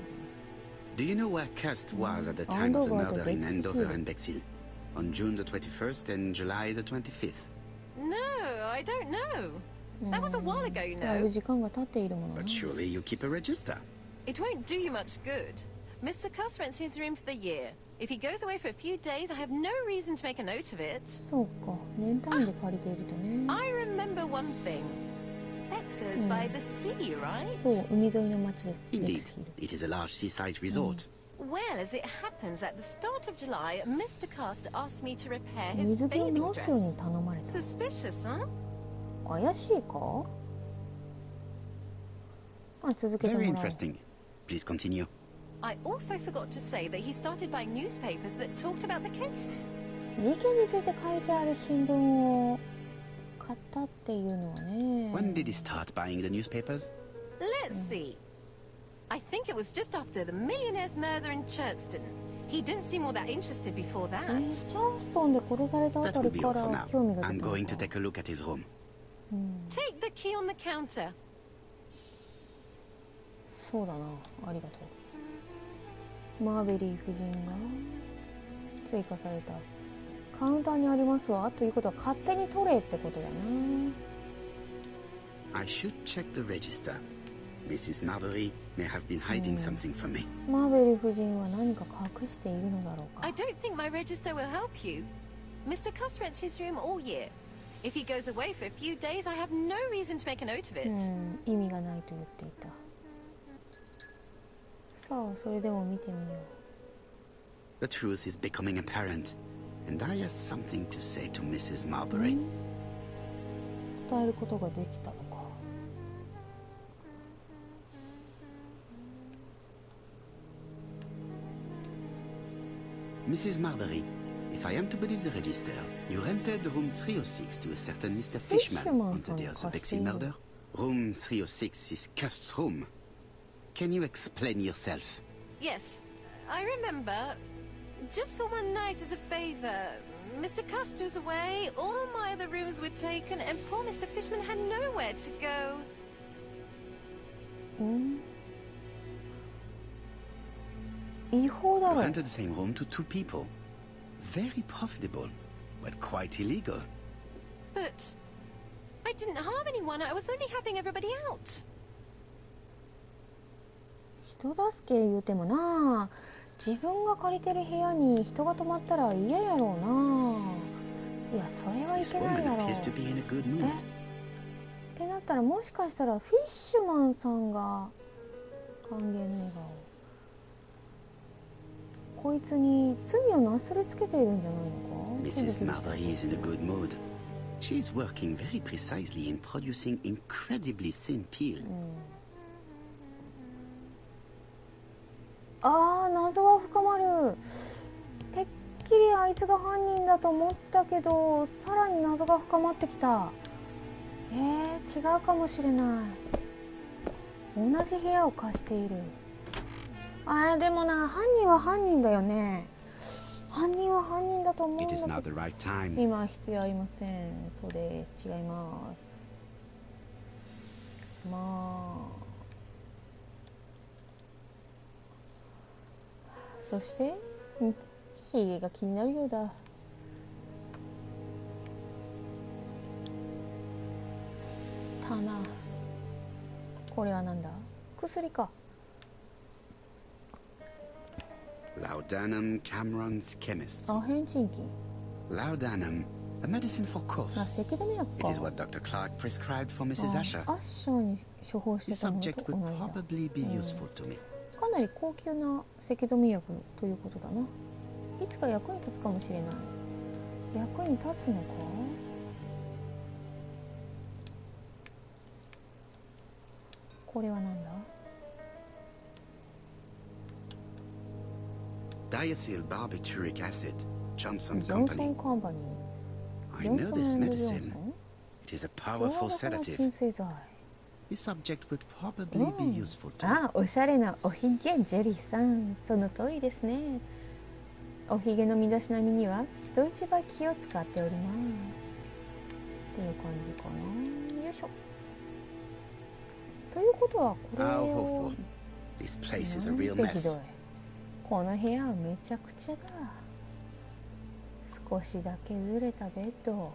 Do you know where Cust was at the time of the murder in Andover and Bexhill? On June the 21st and July the 25th?
No, I don't know. That was a while ago, you
だいぶ
know.
時間が経っているものね。
But surely you keep a register.
It won't do you much good. Mr. Cuss rents his room for the year. If he goes away for a few days, I have no reason to make a note of it.
そうか、年単位で借りているとね。
I remember one thing. Bexhill's by the sea, right?
そう、海沿いの町です。ベ
Indeed,
クスヒル。
it is a large seaside resort.
Well, as it happens, at the start of July, Mr. Cust asked me to repair his
水着を
bathing
直すように
dress.
頼まれた。
Suspicious, huh?
怪しいか？まあ、続けて
Very
もらおう。
interesting. Please continue.
I also forgot to say that he started buying newspapers that talked about the case.
事件について書いてある新聞を買ったっていうのはね。
When did he start buying the newspapers?
Let's see. I think it was just after the millionaire's murder in Churchton. He didn't seem all that interested before that.
チャーストンで殺されたあ
That
た
will
り
be
か
all for
ら
now.
興味が
I'm
出たの
going to
か。
take a look at his room.
Take the key on the counter.
そうだな、ありがとう。マーベリー夫人が追加された。カウンターにありますわ。ということは勝手に取れってことやな。
I should check the register. Mrs. Marbury may have been hiding something from me.
マーベリー夫人は何か隠しているのだろうか。
I don't think my register will help you. Mr. Cuss rents his room all year. If he goes away for a few days, I have no reason to make a note of it.
意味がないと言っていた。さあ、それでも見てみよう。
The truth is becoming apparent, and I have something to say to Mrs. Marbury.
伝えることができたのか。
Mrs. Marbury, if I am to believe the register, you rented room 306 to a certain Mr. Fishman on the day of the Bexhill murder. Room 306 is Cust's room. Can you explain yourself?
Yes, I remember. Just for one night as a favor. Mr. Custer was away, all my other rooms were taken, and poor Mr. Fishman had nowhere to go.
違法だ
You
ろ。
rented the same room to two people. Very profitable, but quite illegal.
But I didn't harm anyone. I was only helping everybody out.
人助け言うてもな、自分が借りてる部屋に人が泊まったら嫌やろうな。いや、それはい
This
けない
woman
やろ。
appears to be in a good mood.
ってなったら、もしかしたらフィッシュマンさんが歓迎の笑顔。こいつに罪をなすりつけているんじゃないのか。
Mrs. Marbury is in a good mood. She is working very precisely in producing incredibly thin peel.
謎が深まる。てっきりあいつが犯人だと思ったけど、さらに謎が深まってきた。違うかもしれない。同じ部屋を貸している。でもな、犯人は犯人だよね。犯人は犯人だと思うんだけど、今は必要ありません。そうです、違います。そしてヒゲが気になるようだ。棚、これはなんだ。薬か。
Laudanum Cameron's chemists.
変鎮器。
Laudanum, a medicine for coughs.
咳止め薬か。
It is what Dr. Clark prescribed for Mrs. Asher.
アッシャーに処方してたのと
This subject
同
would
じだ。
probably be useful to me.
かなり高級な咳止め薬ということだな。いつか役に立つかもしれない。役に立つのか。これはなんだ。
Diethyl barbituric acid, Johnson
ジョンソ
Company.
ンカンパニー。
I know this
ジョンソン&ジョン
medicine.
ソン。
It is a powerful
鎮
sedative.
静剤。
This subject would probably be useful to me.
おしゃれなおひげ、ジェリーさん。その通りですね。おひげの身だしなみには人一倍気を使っております。っていう感じかな。よいしょ。ということはこれを。
This place is a real
なんてひどい。
mess.
この部屋はめちゃくちゃだ。少しだけずれたベッド、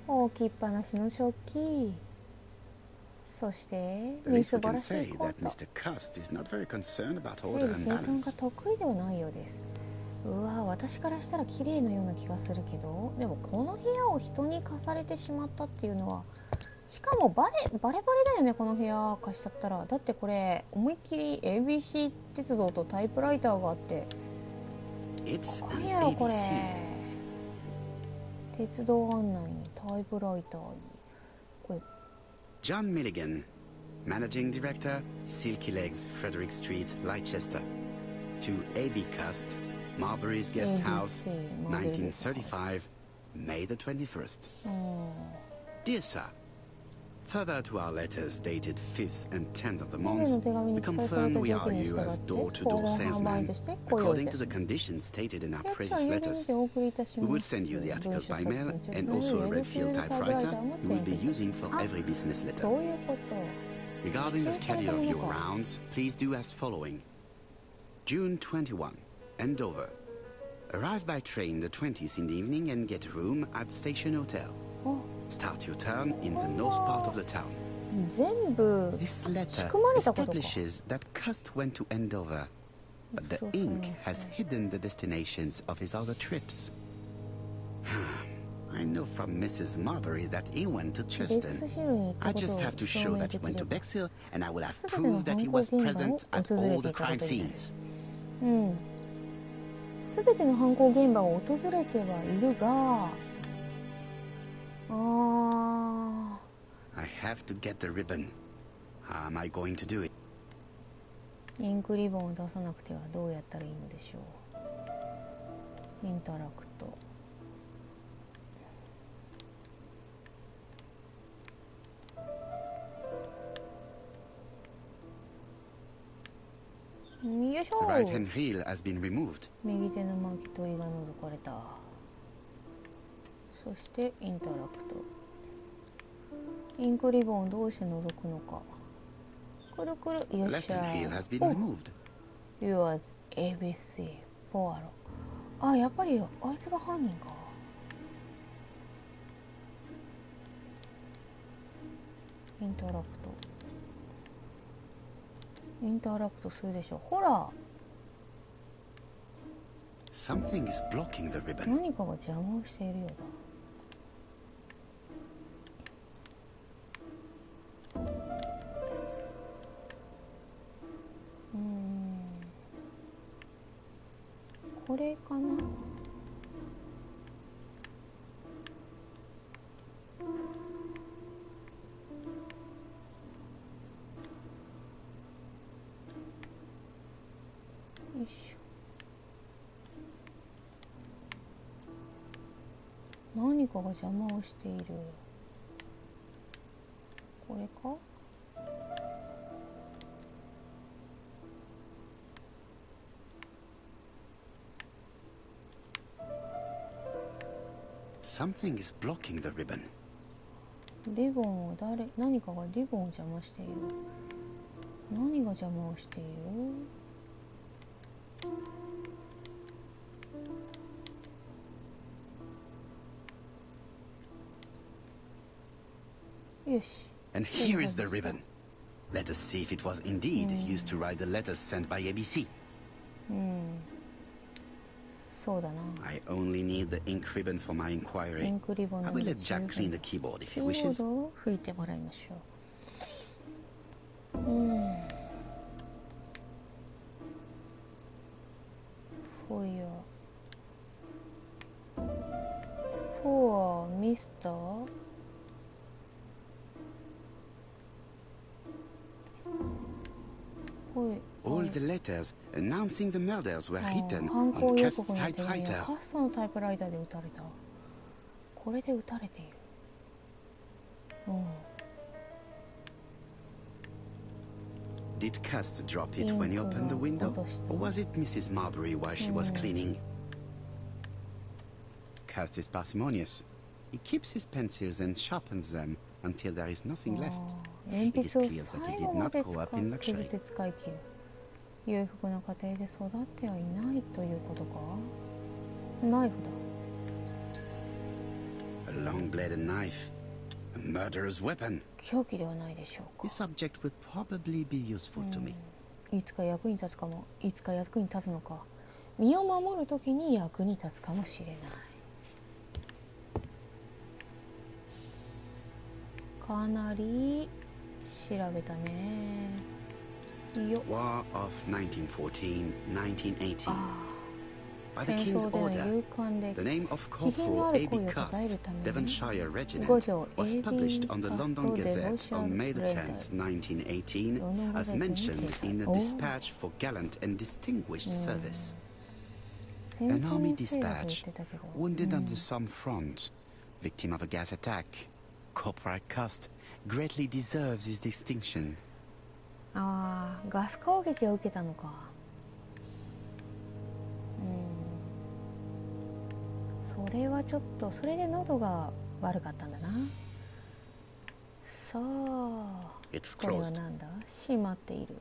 置きっぱなしの食器、そしてみすぼらしいコート。整理整頓が得意ではないようです。私からしたら綺麗なような気がするけど、でもこの部屋を人に貸されてしまったっていうのは、しかもバレバレだよね。この部屋貸しちゃったら。だってこれ思いっきり ABC 鉄道とタイプライターがあって、何やろこれ。鉄道案内にタイプライターにこれ。
John Milligan, Managing Director, Silky Legs, Frederick Street, Leicester. To A.B. Cust, Marbury's Guest House, 1935, May the 21st. Dear Sir, further to our letters dated 5th and 10th of the month, we confirm we are you as door-to-door salesman, according to the conditions stated in our previous letters. We will send you the articles by mail and also a red field typewriter you will be using for every business letter. Regarding the schedule of your rounds, please do as following. June 21, Andover. Arrive by train the 20th in the evening and get a room at Station Hotel. Start your turn in the north part of the town. This letter establishes that Cust went to Andover, but the ink has hidden the destinations of his other trips. I know from Mrs. Marbury that he went to Tristan. I just have to show that he went to Bexhill, and I will have proof that he was present at all the crime scenes.
すべての犯行現場を訪れてはいるが、
I have to get the ribbon. How am I going to do it?
インクリボンを出さなくてはどうやったらいいのでしょう。インタラクト。よいしょ。
The right-hand reel has been removed.
右手の巻き取りが除かれた。そしてインタラクト。インクリボンをどうして除くのか。くるくる。よっしゃ。Yours ABC ポアロ。やっぱりあいつが犯人か。インタラクト。インタラクトするでしょ。ほら。
Something is blocking the ribbon.
何かが邪魔をしているようだ。これかな。よいしょ。何かが邪魔をしている。これか。
Something is blocking the ribbon.
リボンを何かがリボンを邪魔している。何が邪魔をしている？よし。
And here is the ribbon. Let us see if it was indeed used to write the letters sent by ABC.
そうだな。
I only need the ink ribbon for my inquiry.
インクリボン
I
の
will let Jack clean the keyboard if
キ
he
ーボー
wishes.
ドを拭いてもらいましょう。for Mr.
All the letters announcing the murders were written
犯行
on
予
Cust's
告の手紙は
typewriter.
カストのタイプライターで撃たれた。これで撃たれている。
Did Cust drop it when he opened the window? Or was it Mrs. Marbury while she was cleaning? Cust is parsimonious. He keeps his pencils and sharpens them until there is nothing left.
鉛
It is
筆を
clear that
最
he
後
did
ま
not
で
grow up in
削っ
luxury.
て使い切る。裕福な家庭で育ってはいないということか。ナイフだ。
A long-bladed knife. A murderer's weapon.
凶器ではないでしょうか。
This subject would probably be useful to me.
いつか役に立つかも。いつか役に立つのか。身を守るときに役に立つかもしれない。かなり調べたね。
War of 1914-1918. By the
戦
King's
争での
order,
勇敢で
the name of
気品のあ
Corporal
る声
A.B.
をたたえる
Cust,
ために
Devonshire
五
Regiment,
条
was
A.B.
published on the
Cust
London Gazette on May the
Devonshire10th,
1918,
ロンドンガ
as
ゼットに
mentioned
掲載。
in the
おー
dispatch for gallant and distinguished service.
戦
An
争
army
のせいだと言っ
dispatch,
てたけど、
wounded on the Somme front, victim of a gas attack. Corporal Cust greatly deserves his distinction.
ああ、ガス攻撃を受けたのか。それはちょっと、それで喉が悪かったんだな。さあ、
It's
これは
closed.
なんだ？閉まっている。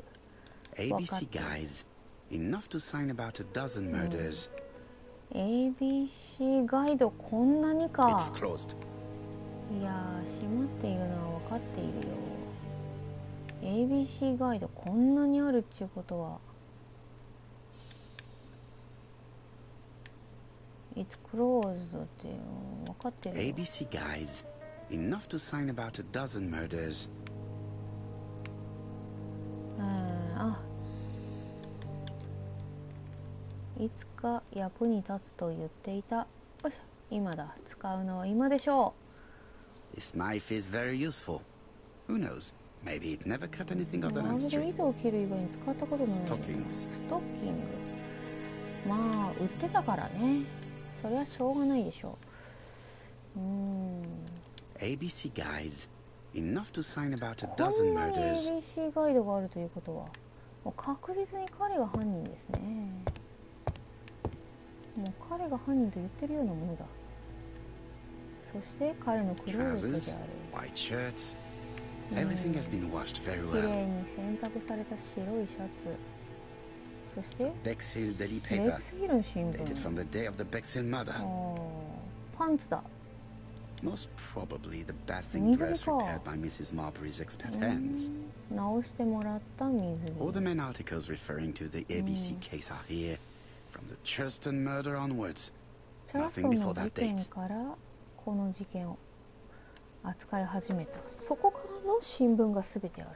ABC guys, enough to sign about a dozen murders.
ABC ガイドこんなにか。
It's closed.
いやー、閉まっているのは分かっているよ。ABC ガイドこんなにあるっていうことは、 It's closed って分かってるよ。
ABC guys, enough to sign about a dozen murders.
いつか役に立つと言っていた。よし、今だ。使うのは今でしょう。
This knife is very useful. Who knows? Maybe it never cut anything other
マ
than
グで
string.
糸を切る以外に使ったことない。
Stockings.
ストッキング。まあ売ってたからね。そりゃしょうがないでしょう。
ABC guys, enough to sign about a
こ
dozen
んなに
murders.
ABC ガイドがあるということは、もう確実に彼が犯人ですね。もう彼が犯人と言ってるようなものだ。そして彼のクローゼット
Trousers,
である。
white shirts. Everything has been washed very
きれい
well.
に洗濯された白いシャツ。そして
Bexhill daily
レ
paper,
ックスヒルの新
dated
聞。
from the day of the Bexhill murder.
パンツだ。
Most probably the basting dress repaired by Mrs. Marbury's expert hands.
直してもらった水
All the
着。
main articles referring to the ABC case are here, from the Churston murder onwards.
チャースト
Nothing
ン
before
の
that
事件
date.
からこの事件を扱い始めた。そこからの新聞が全てある。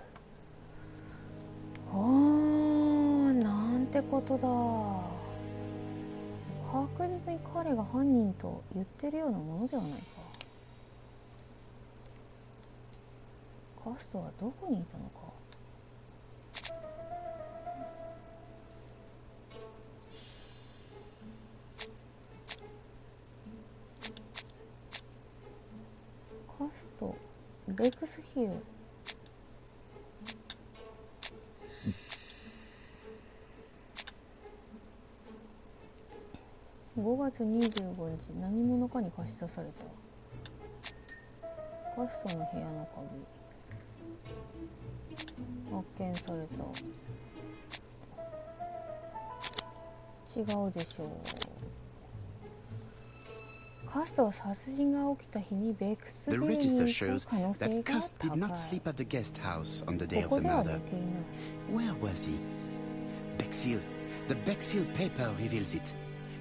なんてことだ。確実に彼が犯人と言ってるようなものではないか。カストはどこにいたのか。カスト、ベックスヒル。5月25日、何者かに貸し出された。カストの部屋の鍵、発見された。違うでしょう。カストは殺人が起きた日にベックスビルに行く可能性が高い。ここでは寝ていない。
Where was he? Bexhill. The Bexhill paper reveals it.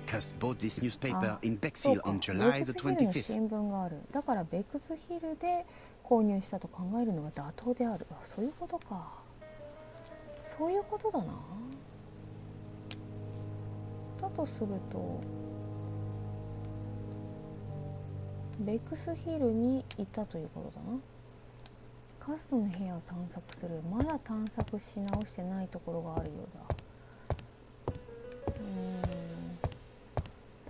Cust bought this newspaper in Bexhill on July the 25th.
新聞がある。だからベックスヒルで購入したと考えるのが妥当である。あ、そういうことか。そういうことだな。だとするとベックスヒルにいたということだな。カストの部屋を探索する。まだ探索し直してないところがあるようだ。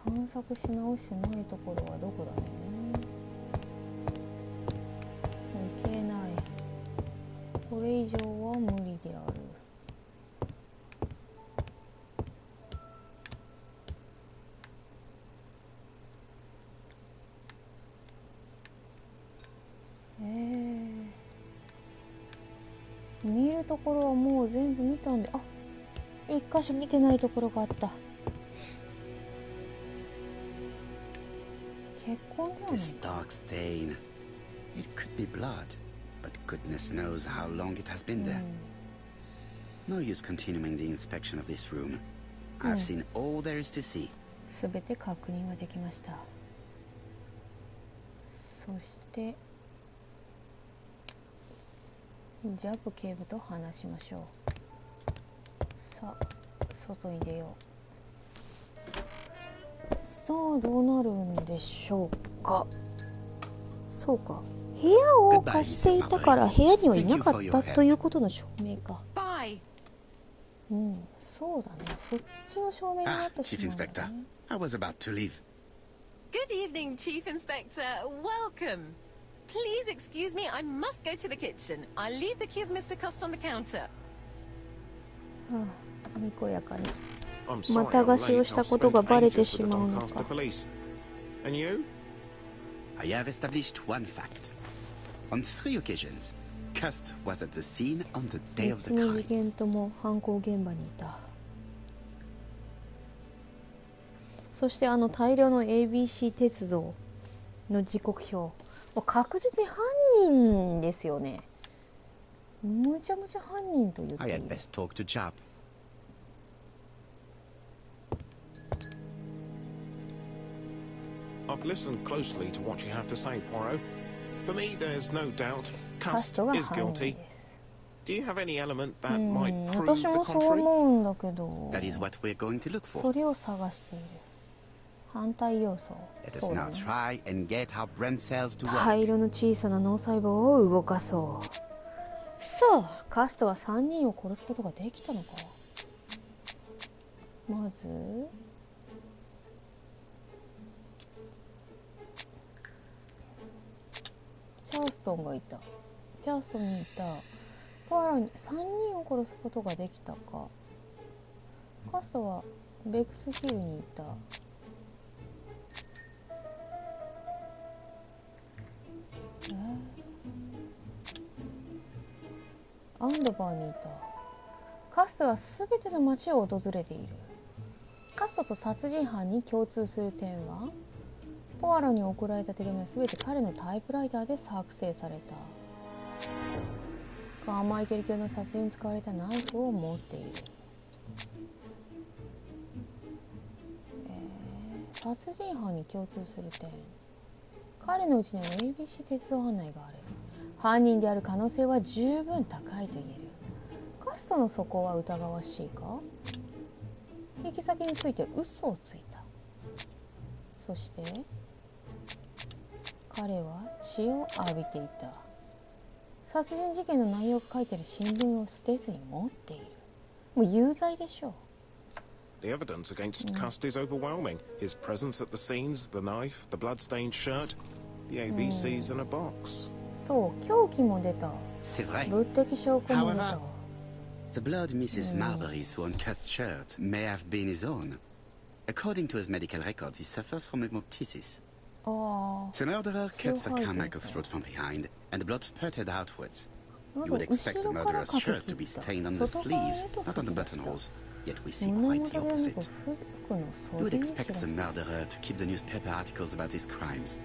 探索し直してないところはどこだね。いけない。これ以上は無理である。見えるところはもう全部見たんで、あ、一箇所見てないところがあった。血痕ではない。
This dark stain. It could be blood, but goodness knows how long it has been there. No use continuing the inspection of this room. I've seen all there is to see.
すべて確認はできました。そしてジャブ警部と話しましょう。さあ、外に出よう。さあ、どうなるんでしょうか。そうか、部屋を貸していたから部屋にはいなかったということの証明か。うん、そうだね。そっちの証明になってしまう、ね。
Chief Inspector, I was about to leave.
Good evening, Chief Inspector. Welcome. Please excuse me, I must go to the kitchen. I'll leave the key of Mr. Cust on the counter.
はあ、にこやかにまた貸しをしたことがバレてしまうのか。
And you? I have established one fact. On 3 occasions, Cust was at the scene on the day of the
3つの
crime.
事件とも犯行現場にいた。そして大量の ABC 鉄道の時刻表、もう確実に犯人ですよね。むちゃむちゃ犯人と言っていい。
I had best talk to Jab.
I've listened closely to what you have to say, Poirot. For me, there's no doubt Cust is guilty. Do you have any element that might prove
私
the
もそう
contrary?
思うんだけど、
That is what we're going to look
そ
for.
れを探している。反対要素。
Let
そ
us
うだ
now
ね。
try and get our brain cells to
灰
work.
色の小さな脳細胞を動かそう。さあ、カストは3人を殺すことができたのか。まずチャーストンがいた。チャーストンにいた。ポアロに3人を殺すことができたか。カストはベックスヒルにいた。アンドバーにいた。カストは全ての街を訪れている。カストと殺人犯に共通する点は、ポアロに送られた手紙は全て彼のタイプライターで作成された。カーマイケル卿の殺人に使われたナイフを持っている。殺人犯に共通する点、彼のうちには ABC 鉄道案内がある。犯人である可能性は十分高いと言える。カストの素行は疑わしいか。行き先について嘘をついた。そして彼は血を浴びていた。殺人事件の内容が書いてある新聞を捨てずに持っている。もう有罪でしょう。
The evidence against Cust is overwhelming. His presence at the scenes, the knife, the blood-stained shirt, the ABCs in a box.
そう、凶器も出た。
C'est vrai.
物的証拠も出た。
However, the blood Mrs. Marbury saw on Cust's shirt may have been his own. According to his medical records, he suffers from hemoptysis. The murderer cuts a Carmichael's throat from behind, and the blood spurted outwards. You would expect the murderer's shirt to be stained on the sleeves, not on the buttonholes. Yet we see quite the opposite. You would expect the murderer to keep the newspaper articles about his crimes.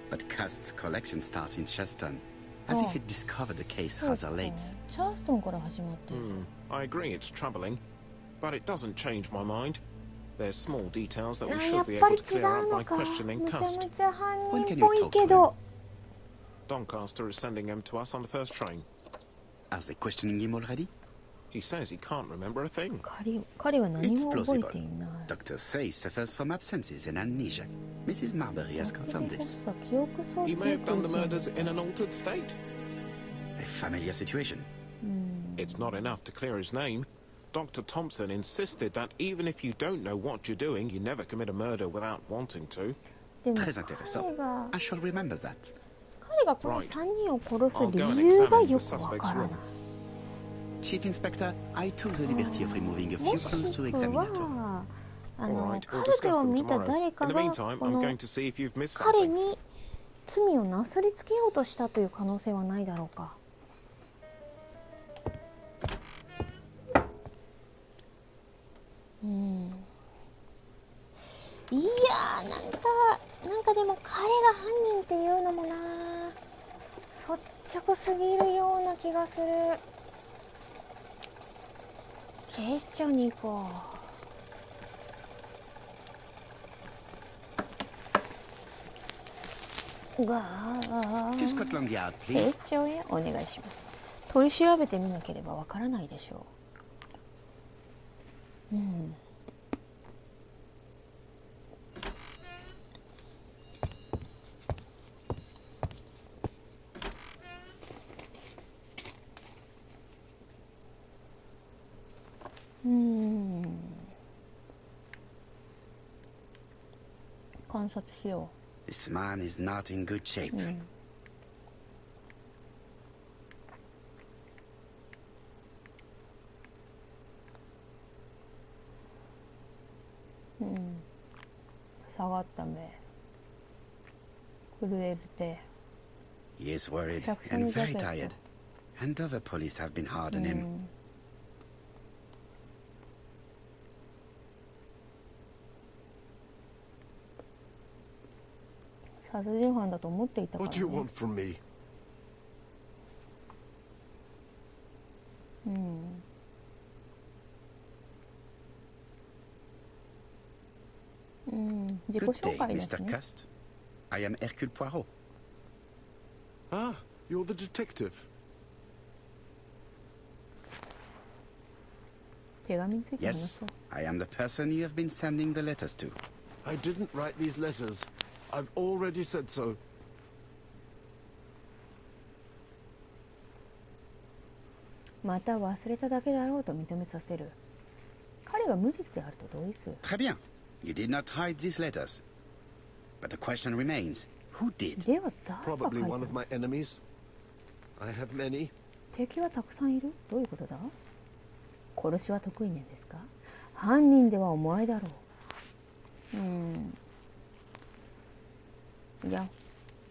But Cust's collection starts in Charleston, as if it discovered the case rather late.
I agree it's troubling, but it doesn't change my mind. There's small details that we should be able to clear up by questioning Cust.
When can you talk to him?
Doncaster is sending him to us on the first train.
Are they questioning him already?
He says he can't remember a thing.
It's plausible. Doctors say he suffers from absences and amnesia. Mrs. Marbury has confirmed this.
He may have done the murders in an altered state.
A familiar situation.
It's not enough to clear his name. Dr. Thompson insisted that even if you don't know what you're doing, you never commit a murder without wanting to.
Très intéressant. I shall remember that.
彼がこの3人を殺す理由がよくわからない。
Chief Inspector, I took the liberty of removing a few clues to examine at all.
カルテを見た誰かがこの彼に罪をなすりつけようとしたという可能性はないだろうか。いやー、なんかでも彼が犯人っていうのもな、率直すぎるような気がする。警視庁に行こう。うわー、警視庁へお願いします。取り調べてみなければわからないでしょう。観察しよう。
This man is not in good shape.
下がった目、震える手。
He is worried and very tired, and other police have been hard on him. 殺人犯だと思っていたからね。
What do you want from me?
自己
Good
紹
day,
介です
Mr.
ね。
Cust. I am Hercule Poirot.
Ah, you're the detective.
手紙について話
Yes,
そう。
I am the person you have been sending the letters to.
I didn't write these letters. I've already said so.
また忘れただけだろうと認めさせる。彼が無実であると同意する。
Très bien. You did not hide these letters. But the question remains, who did?
では誰が書い
Probably
た
one
の
of my enemies. I have many.
敵はたくさんいる？どういうことだ？殺しは得意なんですか？犯人ではお前だろう。いや、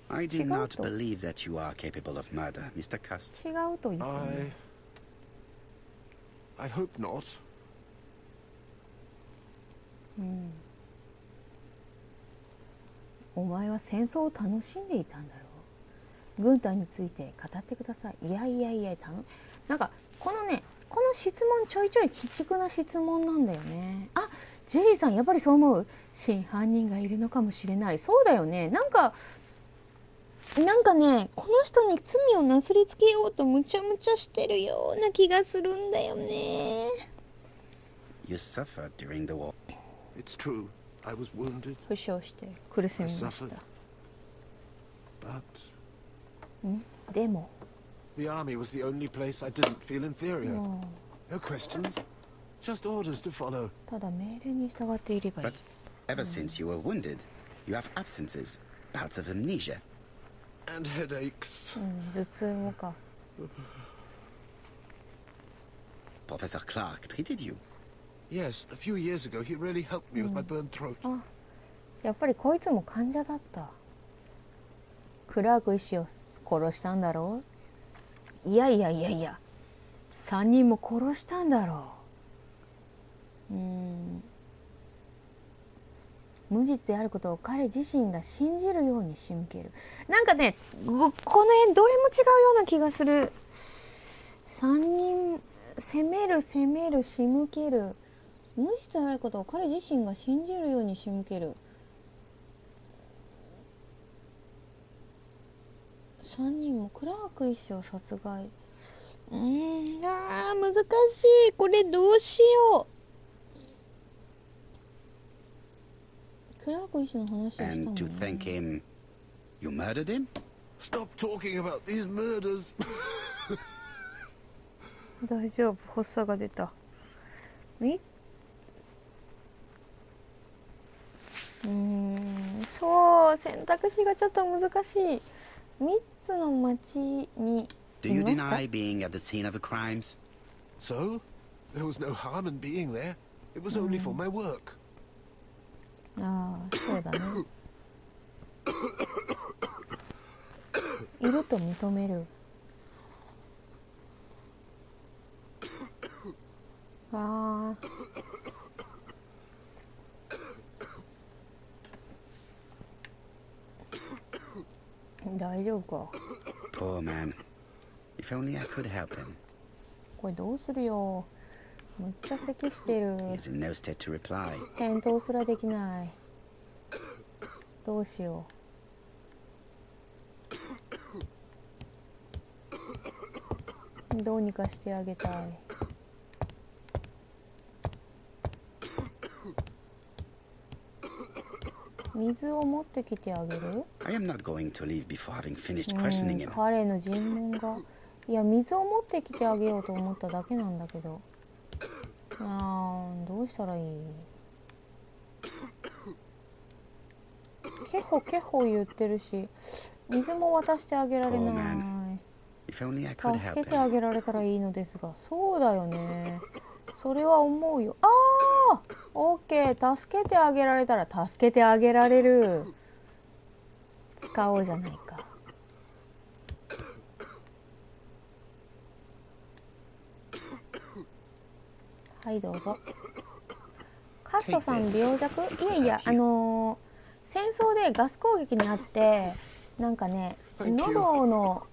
I do not believe that you are capable of murder, Mr. Cust.
違うと言ってね。
I hope not.
お前は戦争を楽しんでいたんだろう。軍隊について語ってください。いや、なんかこの質問ちょいちょい鬼畜な質問なんだよね。あ、ジェリーさんやっぱりそう思う？真犯人がいるのかもしれない。そうだよね。なんかね、この人に罪をなすりつけようとむちゃむちゃしてるような気がするんだよね。
You suffered during the war.
It's true. I was wounded.
負傷して苦しみました。でも
The army was the only place I didn't feel inferior. No questions, just orders to follow.
ただ命令に従っていればいい。
But ever since you were wounded, you have absences, bouts of amnesia.
And headaches.
頭痛もか。
Professor Clark treated you.
Yes, a few years ago he really helped me with my burned throat.
あ、やっぱりこいつも患者だった。クラーク医師を殺したんだろう。いやいやいやいや、3人も殺したんだろう。無実であることを彼自身が信じるように仕向ける。なんかね、この辺どれも違うような気がする。3人責める仕向ける。無実であることを彼自身が信じるように仕向ける。3人もクラーク医師を殺害。難しい。これどうしよう。クラーク医師の話をしたもんね。
And to thank him, you murdered him?
Stop talking about these murders.
大丈夫、発作が出た。そう、選択肢がちょっと難しい。3つの町に。
Do you deny being at the scene of the crimes?
So? There was no harm in being there. It was only for my work.
ああ、そうだね。いると認める。ああ。大丈夫か。
Poor man. If only I could help him.
これどうするよ。めっちゃ咳してる。
He's in no state to reply.
返答すらできない。どうしよう。どうにかしてあげたい。水を持ってきてあげる？
I am not going to leave before having finished questioning him.
彼の尋問が。いや、水を持ってきてあげようと思っただけなんだけど。どうしたらいい？ケホケホ言ってるし、水も渡してあげられない。助けてあげられたらいいのですが、そうだよね。それは思うよ。オッケー。助けてあげられたら助けてあげられる。使おうじゃないか。はいどうぞ。カストさん病弱？いやいや、戦争でガス攻撃にあってなんかね、喉の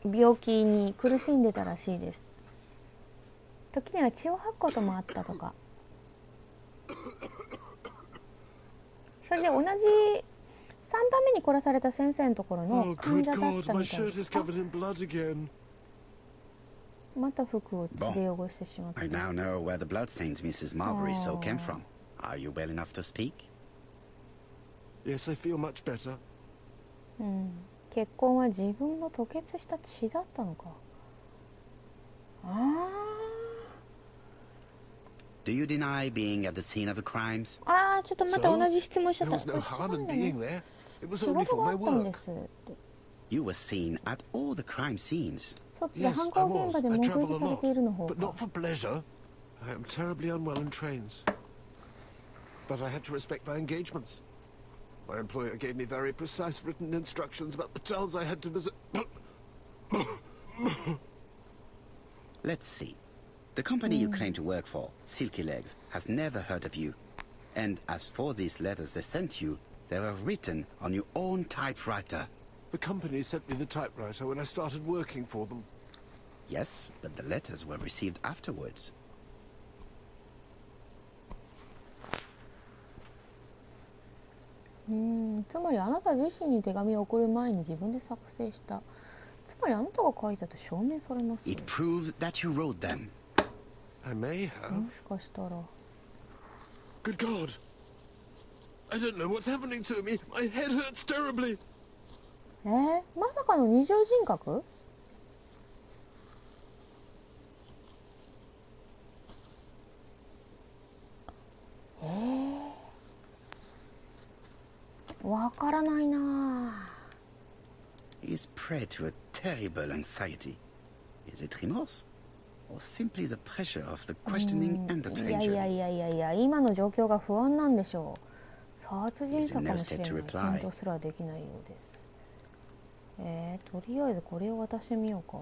病気に苦しんでたらしいです。時には血を吐くこともあったとか。それで同じ3番目に殺された先生のところの患者だったみたいです。また服を血で汚してしまった。
I now know where the bloodstains Mrs. Marbury saw came from. Are you well enough to speak?
Yes, I feel much better.
血痕は自分の吐血した血だったのか。
Do you deny being at the scene of the crimes?
ちょっとまた同じ質問しちゃった。
There was no harm in being there. It was
仕
only
事
for
があ
my
ったんで
work.
すって。
You were seen at all the crime scenes.
そっちで
Yes,
犯
I
行
was.
現場で
I
目
travel
撃
a
されているの方
lot, but
か。
not for pleasure. I am terribly unwell in trains. But I had to respect my engagements. My employer gave me very precise written instructions about the towns I had to visit.
Let's see. The company you claim to work for, Silky Legs, has never heard of you. And as for these letters they sent you, they were written on your own typewriter.
The company sent me the typewriter when I started working for them.
Yes, but the letters were received afterwards.
つまりあなた自身に手紙を送る前に自分で作成した。つまりあなたが書いたと証明されます。
It proves that you wrote them.
I may have.
もしかしたら。
Good God! I don't know what's happening to me. My head hurts terribly.
まさかの二重人格？わからないな。
He's prey to a terrible anxiety. Is it remorse? Or simply the pressure of the questioning and the
いやい
danger?
やいやいやいや、今の状況が不安なんでしょう。殺人者かもしれない。返答すらできないようです。とりあえずこれを渡してみようか。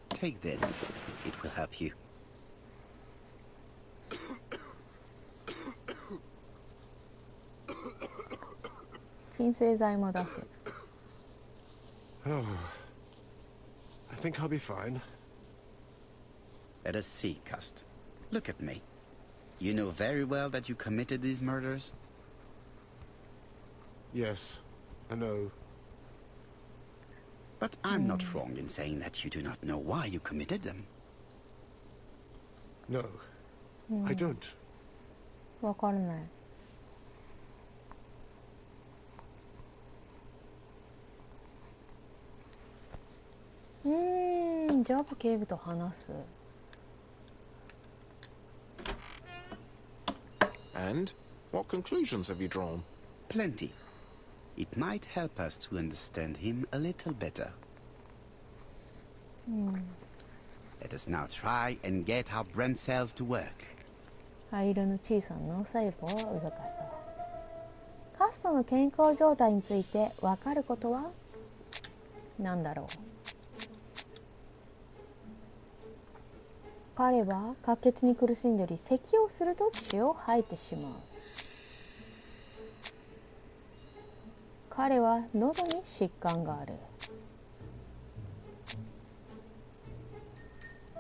Take this. It will help you.
鎮静剤も出す。
Oh, I think I'll be fine.
Let us see, Cust. Look at me. You know very well that you committed these murders?
Yes, I know.
But I'm not wrong in saying that you do not know why you committed them.
No, I don't.
わからない。じゃあ警部と話す。
And what conclusions have you drawn?
Plenty. It might help us to understand him a little better. Let us now try and get our brain cells to work.
灰色の小さな脳細胞を動かそう。カストの健康状態について分かることは何だろう。彼は滑血に苦しんでおり、咳をすると血を吐いてしまう。彼は喉に疾患がある。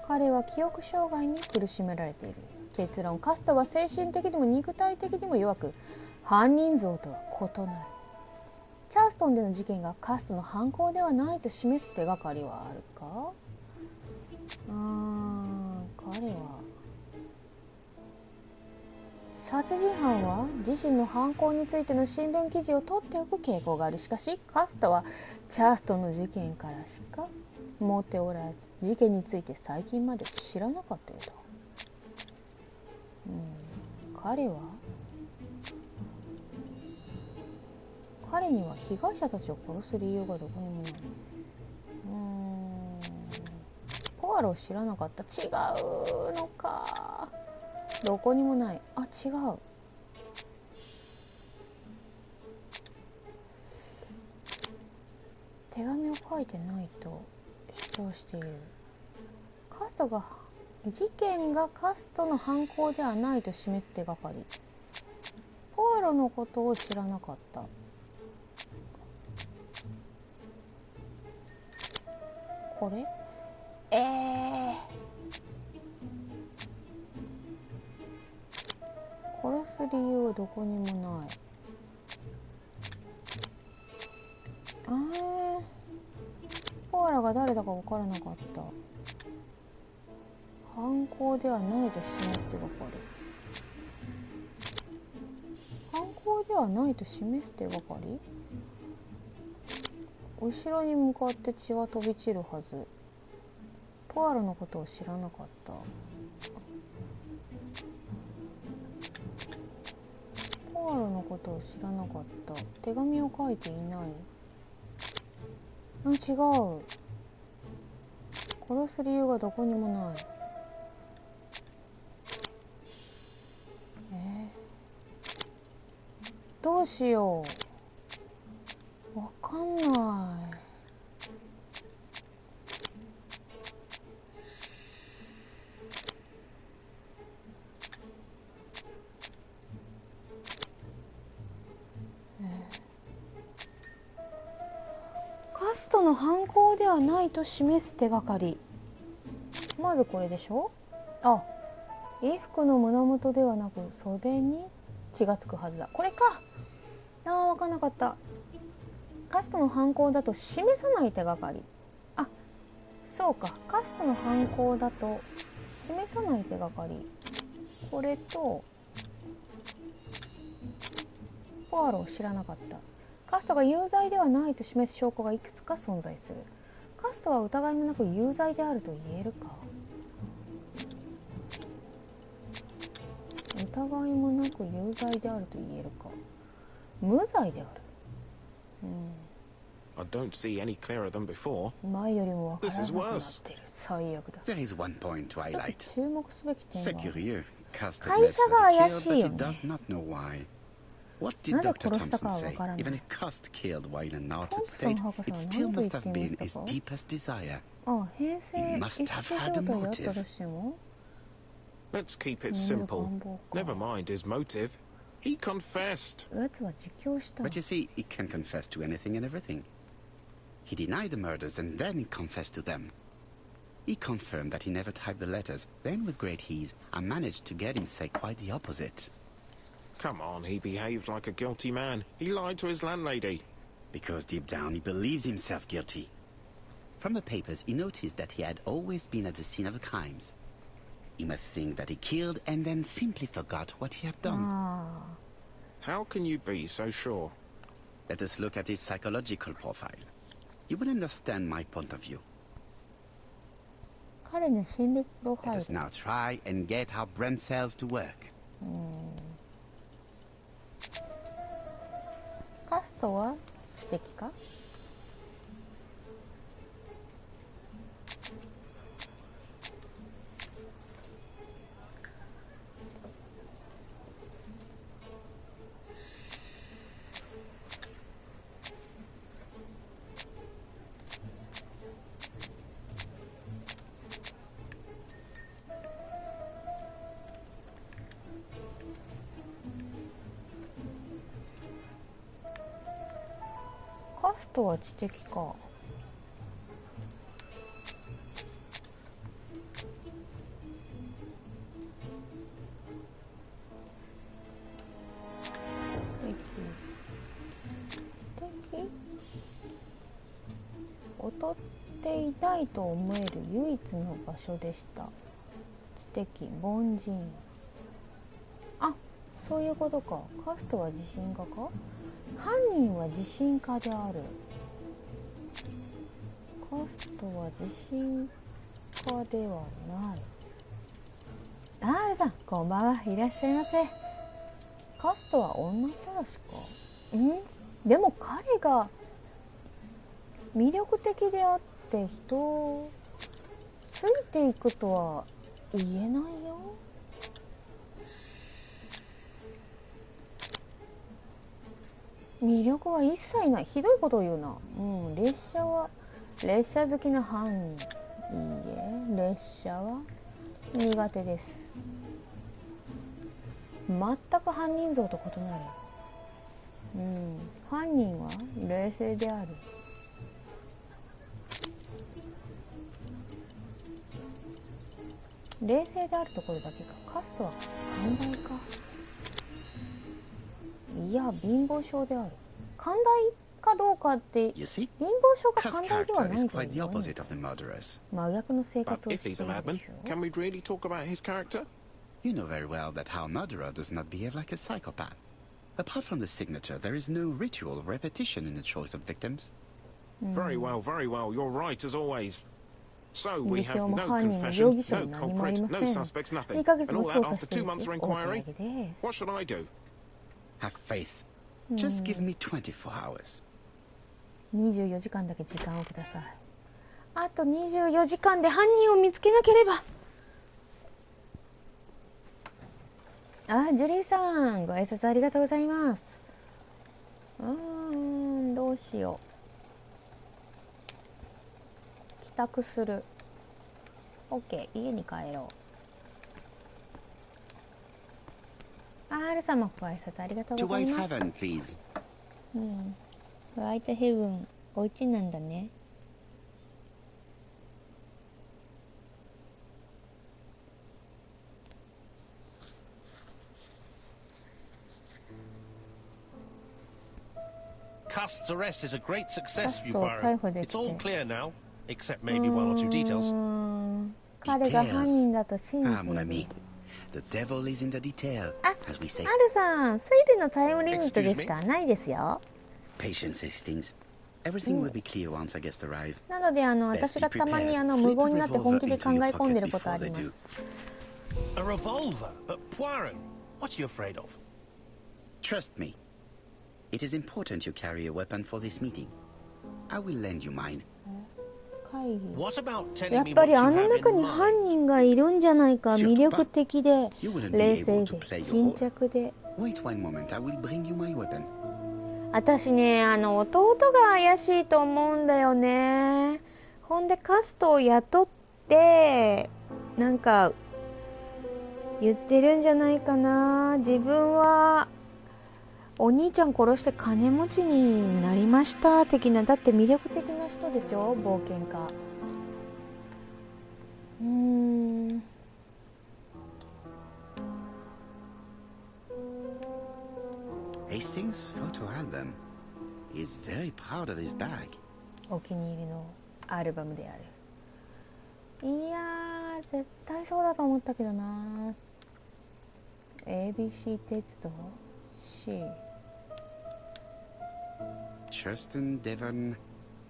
彼は記憶障害に苦しめられている。結論、カストは精神的にも肉体的にも弱く、犯人像とは異なる。チャーストンでの事件がカストの犯行ではないと示す手がかりはあるか？彼は殺人犯は自身の犯行についての新聞記事を取っておく傾向がある。しかしカストはチャーストンの事件からしか持っておらず、事件について最近まで知らなかったよと。彼には被害者たちを殺す理由がどこにもない。ポアロを知らなかった。違うのか。どこにもない。あ、違う。手紙を書いてないと主張している。カストが事件がカストの犯行ではないと示す手がかり。ポアロのことを知らなかった。これ殺す理由はどこにもない。ポアラが誰だか分からなかった。犯行ではないと示す手がかり。犯行ではないと示す手がかり。後ろに向かって血は飛び散るはず。ポアロのことを知らなかった。ポアロのことを知らなかった。手紙を書いていない。違う。殺す理由がどこにもない。どうしよう。わかんない。カストの犯行ではないと示す手がかり。まずこれでしょ。衣服の胸元ではなく袖に血がつくはずだ。これか。分かんなかった。カストの犯行だと示さない手がかり。そうか。カストの犯行だと示さない手がかり。これとポアロを知らなかった。カストが有罪ではないと示す証拠がいくつか存在する。カストは疑いもなく有罪であると言えるか。疑いもなく有罪であると言えるか。無罪である。
I don't see any clearer than before.
前よりも分からなくなっている。最悪だ。
There is one point to highlight.
注目すべき点は
C'est curieux. Custer
会社が怪
admits
し
that
い
he
よね。
does not know why. What did
なぜ
Dr.
殺したか
Thompson
は
say?
分からない。
Even if Cust killed while in an
トン
altered
プソン
state,
博士
it
は
still
何と言
must
って
have
い
been
ま
his
したか。
deepest desire.
あ、変性
He
意
must
識
have
状
had a
態だったと
motive.
しても
Let's keep it
何の
simple.
願望か。
Never mind his motive. He confessed.
やつは自供した。
But you see, he can confess to anything and everything. He denied the murders and then he confessed to them. He confirmed that he never typed the letters. Then, with great ease, I managed to get him say quite the opposite.
Come on, he behaved like a guilty man. He lied to his landlady.
Because deep down he believes himself guilty. From the papers, he noticed that he had always been at the scene of the crimes. He must think that he killed and then simply forgot what he had done.
How can you be so sure?
Let us look at his psychological profile. You will understand my point of view.
彼の心理プロファ
Let
イ
us
ル。
now try and get our brain cells to work.
カストは知的か。カストは知的か。知的。劣っていないと思える唯一の場所でした。知的、凡人。あ、そういうことか。カストは自信家か。犯人は自信家である。カストは自信家ではない。R さん、こんばんは。いらっしゃいませ。カストは女たらしか。でも彼が魅力的であって人をついていくとは言えないよ。魅力は一切ない。ひどいことを言うな。列車好きな犯人。いいえ、列車は苦手です。全く犯人像と異なる。犯人は冷静である。冷静であるところだけか。カストは寛大か。いや、貧乏症である。寛大かどうかって、貧乏症が寛大ではないと思う。真逆の生活をしているでしょ。
Can we really talk about his character?
You know very well that our murderer does not behave like a psychopath. Apart from the signature, there is no ritual repetition in the choice of victims.
Very well, you're right as always. So we have no confession, no culprit, no suspects, nothing. And all that after 2 months of inquiry? What should I do?
Have faith. Just give me 24 hours.
24時間だけ時間をください。あと24時間で犯人を見つけなければ。ジュリーさん、ご挨拶ありがとうございます。どうしよう。帰宅する。OK、家に帰ろう。R 様、ご挨拶ありがとうございます。
To White Heaven, please.
ホワイトヘブン、お家なんだね。
Cust's arrest is a great success for you, Poirot. It's all clear now, except maybe one or two details.
彼が犯人だと信じている。
mon ami. The devil is in the detail, as we say.
あるさん、推理のタイムリミットですか？ないですよ。
Patience, Hastings. Everything will be clear once our guests arrive.
なので私がたまに無言になって本気で考え込んでることあります。
A revolver? But Poirot, what are you afraid of?
Trust me. It is important you carry a weapon for this meeting. I will lend you mine.
やっぱりあの中に犯人がいるんじゃないか。魅力的で冷静で沈着で。
Wait one moment, I will bring you my weapon.
私ね、弟が怪しいと思うんだよね。ほんでカストを雇ってなんか言ってるんじゃないかな。自分はお兄ちゃん殺して金持ちになりました的な。だって魅力的な人でしょ、冒険家。
Hastings' photo album. He is very proud of his bag.
お気に入りのアルバムである。いやー、絶対そうだと思ったけどな。ABC 鉄道 C。Churston,
Devon,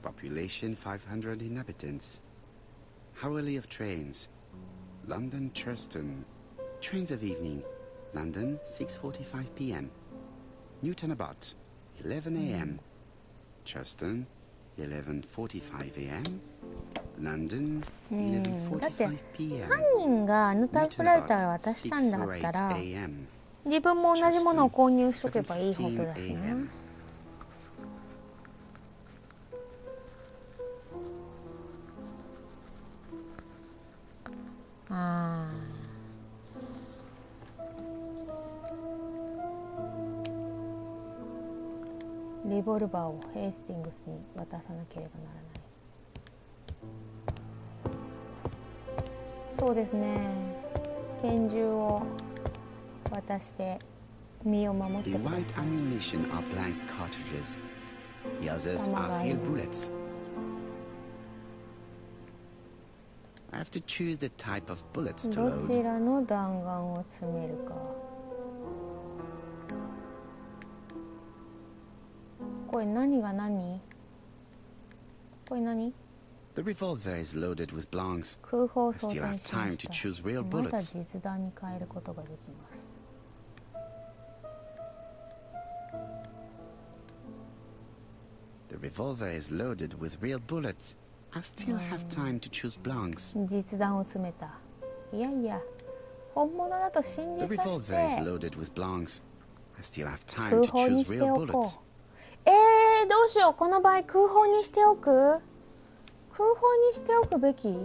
population 500 inhabitants. Hourly of trains. London, Churston. Trains of evening. London, 6:45 p.m. Newton about 11 a.m. Churston, 11:45 a.m. London, 11:45 p.m.
犯人がタイプライターを渡したんだったら、自分も同じものを購入しとけばいいことだしな。リボルバーをヘイスティングスに渡さなければならない。そうですね。拳銃を渡して身を守ってください。
The white ammunition are blank cartridges. The others are real bullets. I have to choose the type of bullets to load.
どちらの弾丸を詰めるか。これ何が何？これ何？
The revolver is loaded with blanks.
空砲装
I still
填
have
しま
time
し
to
た。
choose real
また
bullets.
実弾に変えることができます。
The revolver is loaded with real bullets. I still have time to choose blanks.
実弾を詰めた。いやいや、本物だと信じ
The
させ
revolver is
て
loaded with blanks. I still have time
空
to
砲に
choose
して
real
おこ
bullets.
う。どうしよう。この場合空砲にしておく？空砲にしておくべき？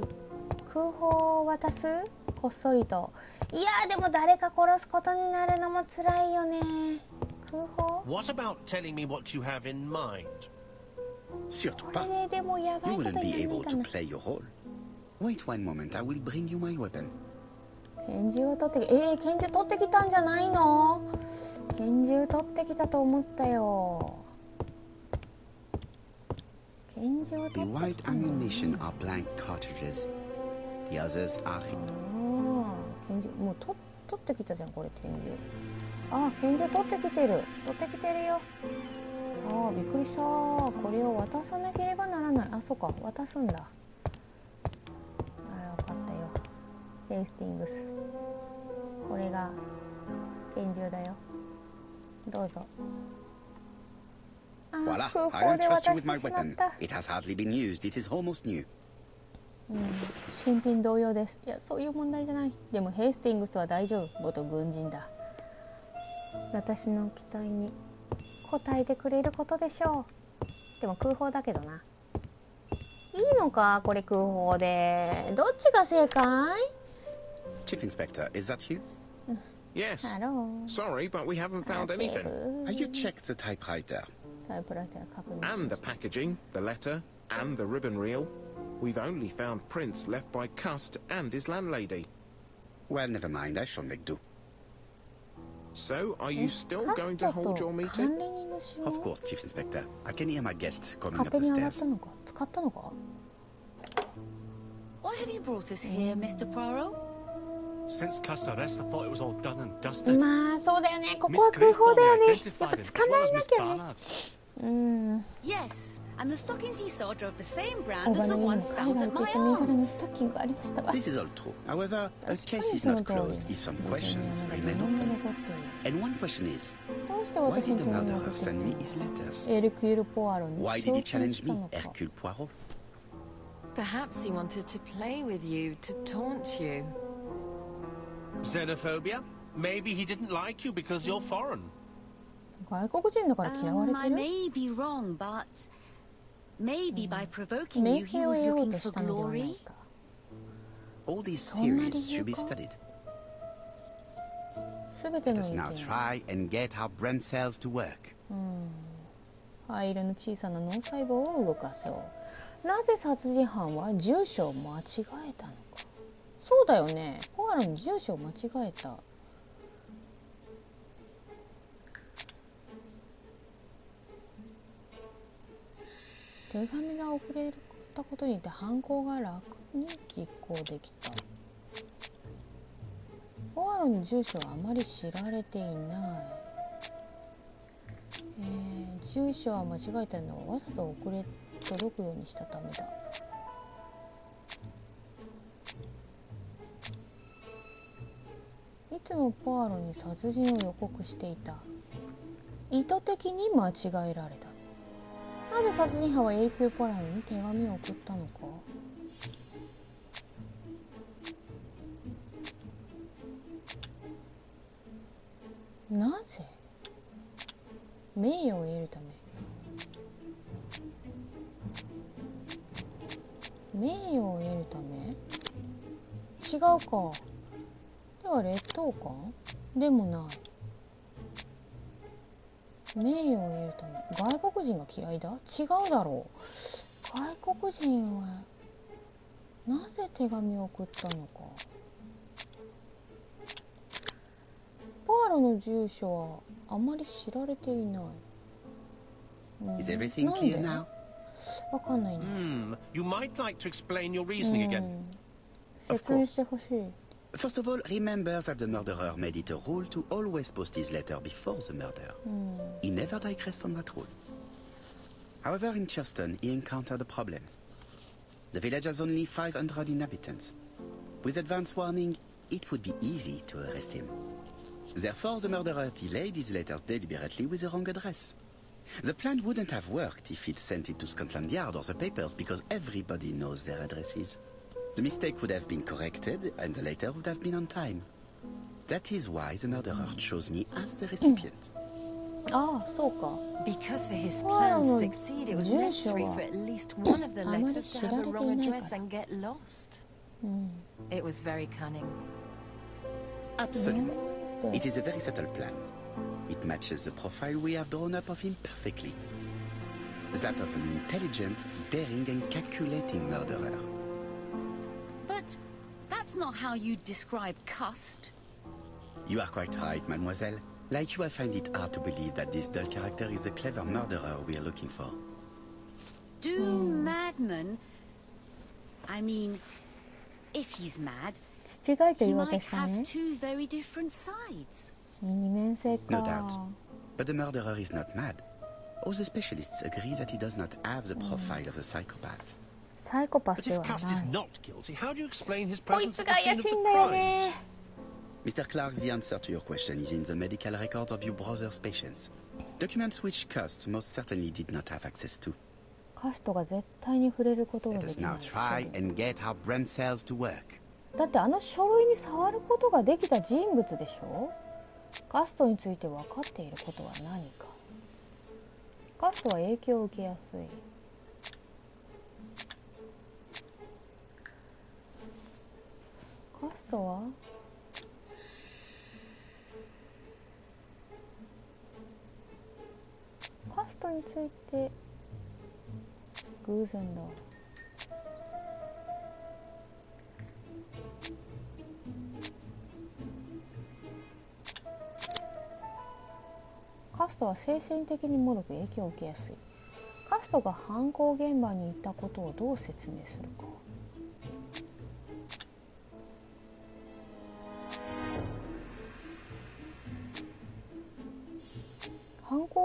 空砲を渡す？こっそりと。いやでも誰か殺すことになるのも辛いよね。空砲？
What about telling me what you have in mind?
surtout
これ
pas.
ででもやばい
You
こと
wouldn't
に
be
ならない
able
か
to
な。
play your role. Wait one moment, I will bring you my weapon.
拳銃を取って拳銃取ってきたんじゃないの？拳銃取ってきたと思ったよ。拳銃を
The
取って
white
きたんじゃない？
ammunition are blank cartridges. The others are...
拳銃もう取ってきたじゃんこれ拳銃。拳銃取ってきてるよ。びっくりした。これを渡さなければならない。そうか、渡すんだ。よかったよ。ヘイスティングス、これが拳銃だよ。どうぞ。
Voila,
空
I
砲
don't
で
trust
渡
you
し
with
て
my
しまっ
weapon.
た。
It has hardly been used. It is almost new.
新品同様です。いや、そういう問題じゃない。でもヘイスティングスは大丈夫。元軍人だ。私の期待に応えてくれることでしょう。でも空砲だけどな。いいのかこれ空砲で。どっちが正解？
Chief Inspector, is that you?
Yes.
Hello.
Sorry, but we haven't found anything.
Have you checked the typewriter?
タイプライター確認し
And
ま
the
した。
packaging, the letter, and the ribbon reel. We've only found prints left by Cust and his landlady.
Well, never mind. I shall make do.
So, are you still going to
カスト
hold
と
your
管
meeting?
理人の指
Of
紋？
course, Chief Inspector. I can hear my guest coming
勝
up
手
the
に上がっ
stairs.
たのか？使ったのか？
Why have you brought us here, Mr. Poirot?
Since Custer's arrest, I thought it was all done and dusted.
まあそうだよね。ここは空砲だよね。やっぱ捕まえなきゃね。
Yes, and the stockings he saw drove the same
お
brand
ば
as
の
the
家に
ones
海
found
外
at
といっ
my
た銘柄の
aunt's.
ストッキングがありましたが。
This is all true. However, a case is not closed if some questions remain open. And one question is,
どうして
why
私
did
に
the
手紙を
murderer
送って
send
き
me
た
his letters?
の？エルキュール・ポアロに
Why did
挑
he
戦
challenge
した
me,
のか。
Hercule Poirot?
Perhaps he wanted to play with you, to taunt you.
Xenophobia? Maybe he didn't like you because you're foreign.
外国人だから嫌われ
I
てる？
may be wrong, but maybe by provoking
名
you, he
声を
was
得よう
looking
とし
for
たのではない
glory.
か。
All these
そんな理
theories
由
should be
か？
studied.
すべて
Let
の
us
意
now
見。
try and get our brain cells to work.
灰色の小さな脳細胞を動かそう。なぜ殺人犯は住所を間違えたのか。そうだよね。ポアロの住所を間違えた。手紙が送れたことによって犯行が楽に実行できた。ポアロの住所はあまり知られていない。住所は間違えたのはわざと届くようにしたためだ。いつもポアロに殺人を予告していた。意図的に間違えられた。なぜ殺人犯はエルキュー・ポアロに手紙を送ったのか。なぜ？名誉を得るため。名誉を得るため？違うか。では劣等感？でもない。名誉を得るため。外国人が嫌いだ？違うだろう。外国人はなぜ手紙を送ったのか。ポアロの住所はあまり知られていない。
Is everything clear now?
わかんないな。
You might like to explain your reasoning again.
説明してほしい。
First of all, remember that the murderer made it a rule to always post his letter before the murder. He never digressed from that rule. However, in Churston, he encountered a problem. The village has only 500 inhabitants. With advance warning, it would be easy to arrest him. Therefore, the murderer delayed his letters deliberately with the wrong address. The plan wouldn't have worked if he'd sent it to Scotland Yard or the papers because everybody knows their addresses. The mistake would have been corrected and the letter would have been on time. That is why the murderer chose me as the recipient.
ああ、そうか。
Because for his plan to succeed, it was necessary for at least one of the letters to have a wrong address and get lost. It was very cunning.
Absolutely. It is a very subtle plan. It matches the profile we have drawn up of him perfectly. That of an intelligent, daring and calculating murderer.
But that's not how you describe Cust.
You are quite right, mademoiselle. Like you, I find it hard to believe that this dull character is the clever murderer we are looking for.
Do madmen... I mean, if he's mad,
違いと
he
言い訳
might
したね。
have two very different sides.
二面性か。
No doubt. But the murderer is not mad. All the specialists agree that he does not have the profile of a psychopath.
サイコパス
But
で
if
は
Cust
な
is
い。
not guilty, how do you explain his
こい
presence
つ
at
が
the
怪
scene
し
of
い
the
んだよ
crimes?
ね。
Mr. Clark, the answer to your question is in the medical records of your brother's patients. Documents which Cust most certainly did not have access to.
カストが絶対に触れることが
Let
で
us
きな
now
い。
try and get our brain cells to work.
だってあの書類に触ることができた人物でしょ。カストについて分かっていることは何か。カストは影響を受けやすい。カストはカストについて偶然だ。カストは精神的に脆く影響を受けやすい。カストが犯行現場に行ったことをどう説明するか。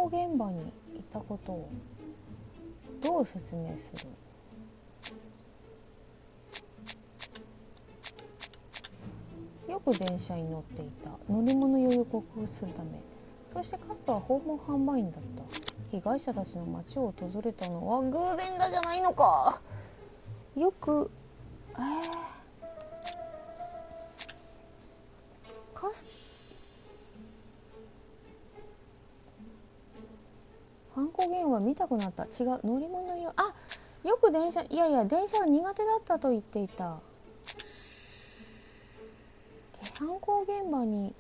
行現場にいたことをどう説明する？よく電車に乗っていた。乗り物酔いを克服するため。そしてかつては訪問販売員だった。被害者たちの街を訪れたのは偶然だじゃないのか。よく犯行現場は見たくなった。違う。乗り物よ。あ、よく電車、いやいや、電車は苦手だったと言っていた。犯行現場に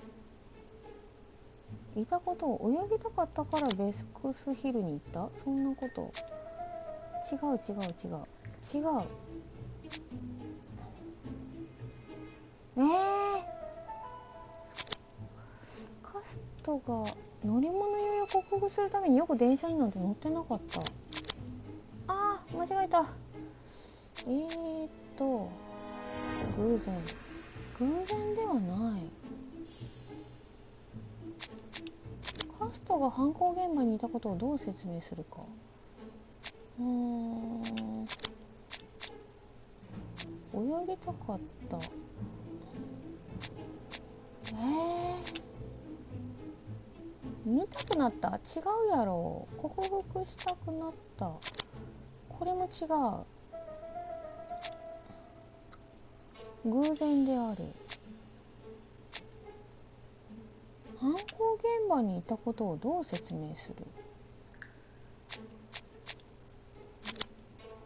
いたことを泳ぎたかったからベスクスヒルに行った？そんなこと。違う。カストが乗り物酔いを克服するためによく電車になんて乗ってなかった。あー、間違えた。偶然ではない。カストが犯行現場にいたことをどう説明するか。泳ぎたかった。見たくなった？違うやろ。克服したくなった。これも違う。偶然である。犯行現場にいたことをどう説明する？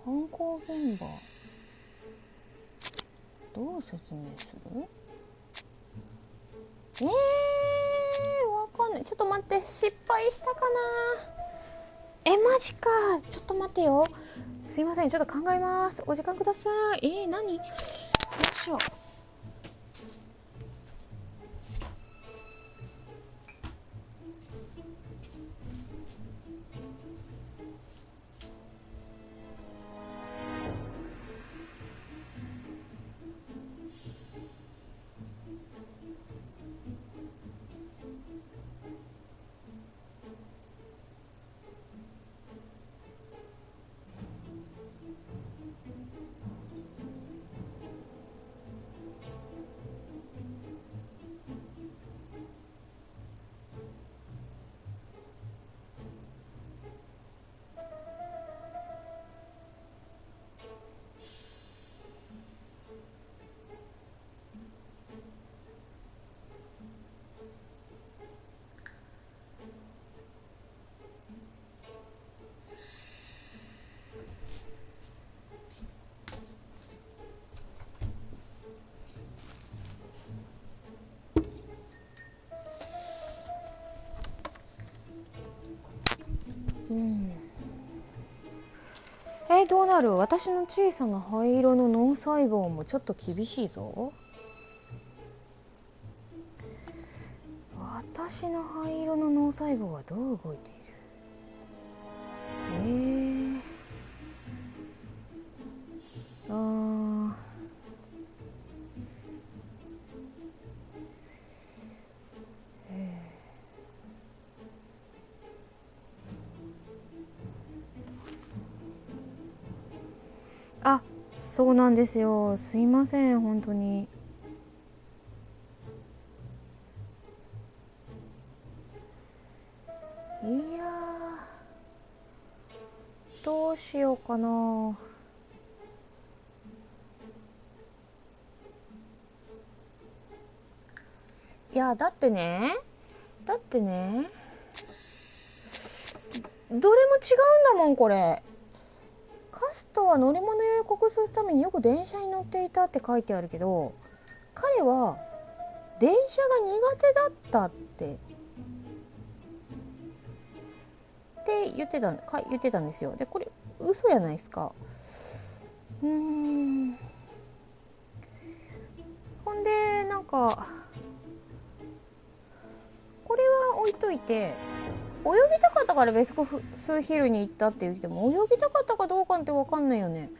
犯行現場どう説明する？わかんない。ちょっと待って、失敗したかな。マジか。ちょっと待ってよ。すいません、ちょっと考えます。お時間ください。何？よいしょ。どうなる？私の小さな灰色の脳細胞もちょっと厳しいぞ。私の灰色の脳細胞はどう動いている？あ、そうなんですよ。すいません、本当に。いやー、どうしようかな。いや、だってね、どれも違うんだもん、これ。カストは乗り物酔いを克服するためによく電車に乗っていたって書いてあるけど、彼は電車が苦手だったって言ってたんですよ。で、これ嘘じゃないですか。ほんで、なんかこれは置いといて、泳ぎたかったからベスクスヒルに行ったって言っても、泳ぎたかったかどうかって分かんないよね。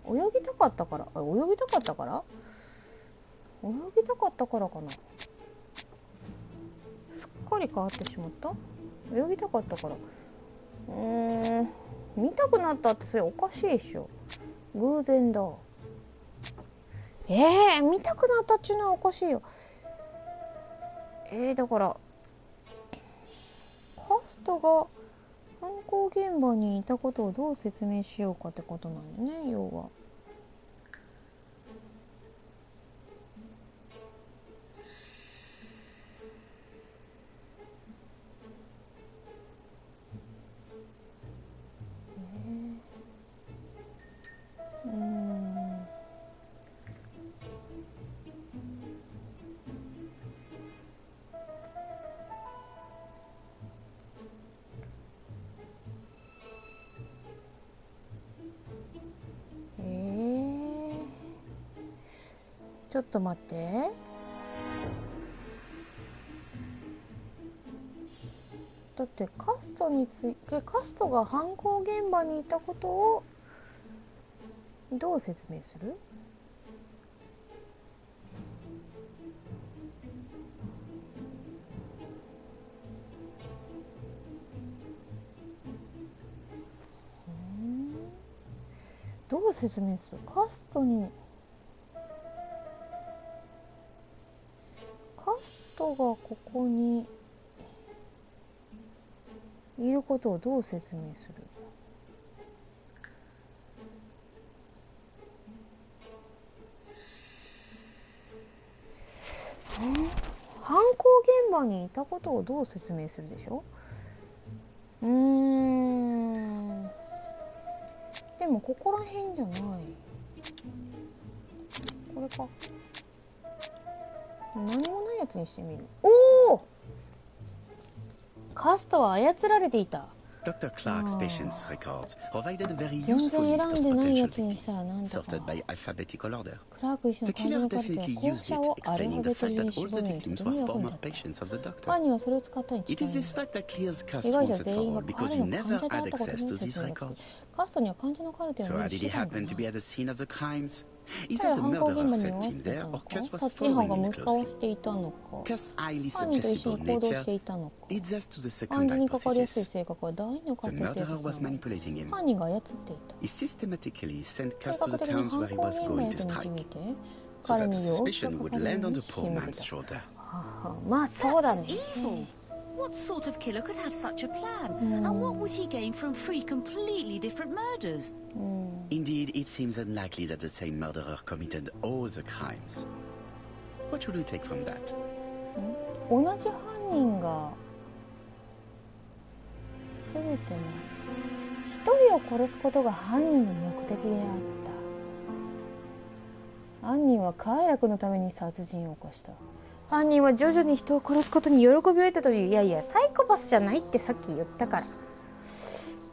泳ぎたかったからかな。すっかり変わってしまった。泳ぎたかったから。見たくなったってそれおかしいでしょ。偶然だ。見たくなったっていうのはおかしいよ。だからカストが犯行現場にいたことをどう説明しようかってことなんだね、要は。ちょっと待って。だってカストが犯行現場にいたことをどう説明する？どう説明する？カストがここにいることをどう説明する？犯行現場にいたことをどう説明するでしょ？でもここら辺じゃない。これか。何もないやつにしてみる。おお！カストは操られていた。
Dr. Clark's patient's records provided a very
全
useful
然
list
選
of
んでないや
potential
つにしたら
victims,
なんとか。
sorted by alphabetical order.
クラーク医師の
The
患者
killer
のカルテは
definitely
校
used
舎
it,
をアルフ
explaining
ァ
the
ベット
fact
順
that
に
all
絞
the
るにと
victims
ても
were
役に
former
立った。
patients of the doctor.
犯人はそれを使ったに違い
It
な
is
い。
this fact that clears
被
Cast
害者
once and
全
for
員
all
が
because
彼
he
の
never
患者であ
had
ったこと
access
に
to
説
these
明がつく。
records.
カストには患者のカルテを
So
見
how
る
did
機
he
会が
happen
な
to
い。
be at the scene of the crimes? Is
彼
this
は
the
犯行現
murderer
場に居
sent
合わ
him
せてい
there,
たの
or
か？
Cust was
殺人犯
following
が
him
息子を
closely?
していたのか？
Cust's highly
犯人と一緒
suggestible
に行動し
nature
ていたのか？
leads us to the
暗
second
示にかかりやすい
hypothesis.
性格は第二のカ
The
ストを
murderer
つ
was
ながる。
manipulating him.
犯人が操っていた。
He systematically sent
計
Cust to
画
the
的に
towns
犯
where he
行
was
現場
going
へ
to
と導
strike,
いて
so
彼
that
に
the
容疑
suspicion
者
would
確
land
認
on
に
the poor
仕向け
man's
た。
shoulder.
まあそうだ
That's
ね。
evil. What sort of killer could have such a plan? And what would he gain from 3 completely different murders?
Indeed, it seems unlikely that the same murderer committed all the crimes. What should we take from that?
同じ犯人が全ての一人を殺すことが犯人の目的であった。犯人は快楽のために殺人を起こした。犯人は徐々に人を殺すことに喜びを得たという。いやいや、サイコパスじゃないってさっき言ったから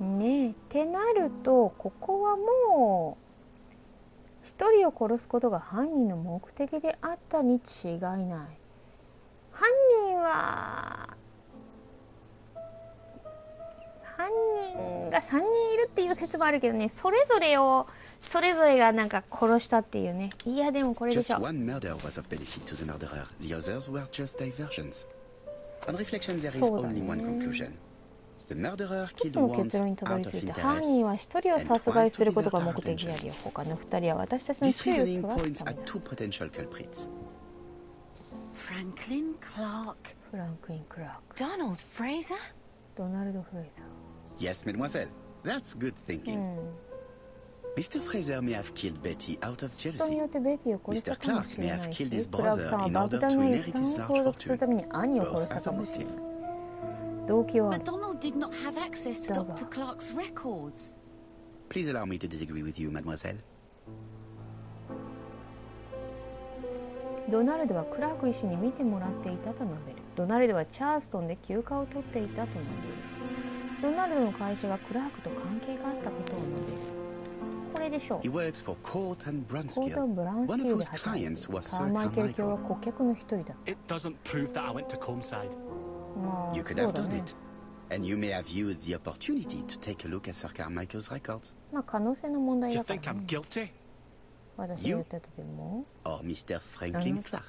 ねえ。ってなるとここはもう一人を殺すことが犯人の目的であったに違いない。犯人が3人いるっていう説もあるけどね、それぞれがなんか殺したっていうね。いやでもこれでしょ。
Just one murder was of benefit to the murderer. The others were just diversions. On reflection, there is only one conclusion. The murderer
一
killed
つの結
once
論にたど
out
り
of
着いた。犯
interest.
人は一人を殺害することが目的であり、他の二人は私たちの
This
注意を
reasoning
そらす
points
ため
at
だ。
two potential culprits.
Franklin Clark.
フランクリン・クラーク、
Donald Fraser?
ドナルド・フレイザ
Yes, mademoiselle. That's good
ー。
thinking. Mr. Fraser may have killed Betty out of
人に
jealousy.
よってベティを殺したかもしれない
Mr. Clark may have
し、
killed his
クラークさんは
brother in
莫
order
大
to
な遺
inherit
産
his
を
large
相続する
fortune.
ために兄を殺
Both
した
have
か
a
もしれない。
motive.
動機はある
But Donald did not have access to
Dagger.
Dr. Clark's records.
Please allow me to disagree with you, mademoiselle.
ドナルドはクラーク医師に見てもらっていたと述べる。ドナルドはチャールストンで休暇を取っていたと述べる。ドナルドの会社がクラークと関係があったことを述べる。これでしょう。
He works for Court and
コー
Brunskill,
ト・ブランス
one
キ
of
ルで
whose
働いてい
clients
る。
was
カー
Sir
マイケル卿は
Carmichael.
顧客の一人だった。
It doesn't prove that I went to Comside.
まあ
You could
そう
have
だ
done
ね。
it, and you may have used the opportunity to take a look at Sir Carmichael's records.
まあ可能性の問題
You
だか
think
ら
I'm
ね。
guilty?
私が言ったとでも
Or Mr. Franklin Clark.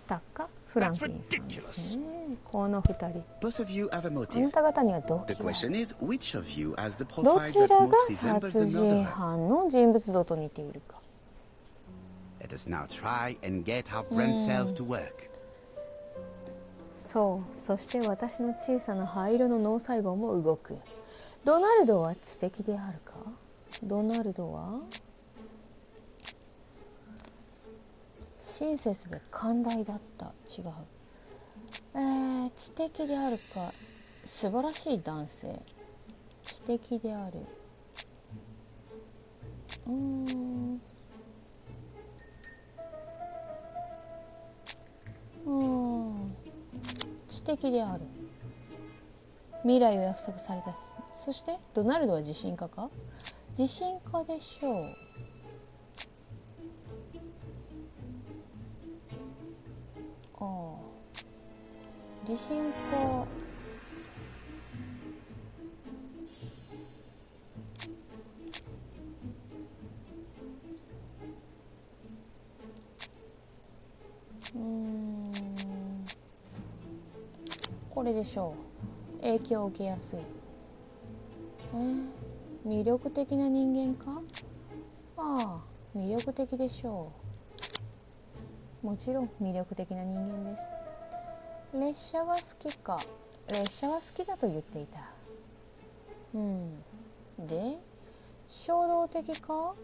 タッカ・フランクリンさん、この2人。
Both of you have a
あな
motive.
た方には動
The
機があ
question
る。
is, which of you has the
ど
profile
ち
that
らが
most resembles
殺
the
人
murderer?
犯の人物像と似ているか。
Let us now try and get our brain cells to work.
そう、そして私の小さな灰色の脳細胞も動く。ドナルドは知的であるか。ドナルドは親切で寛大だった。違う。知的であるか。素晴らしい男性。知的である。知的である。未来を約束された。そしてドナルドは自信家か。自信家でしょう。自信家。これでしょう。影響を受けやすい。魅力的な人間か。魅力的でしょう。もちろん魅力的な人間です。列車が好きか。列車は好きだと言っていた。で、衝動的か。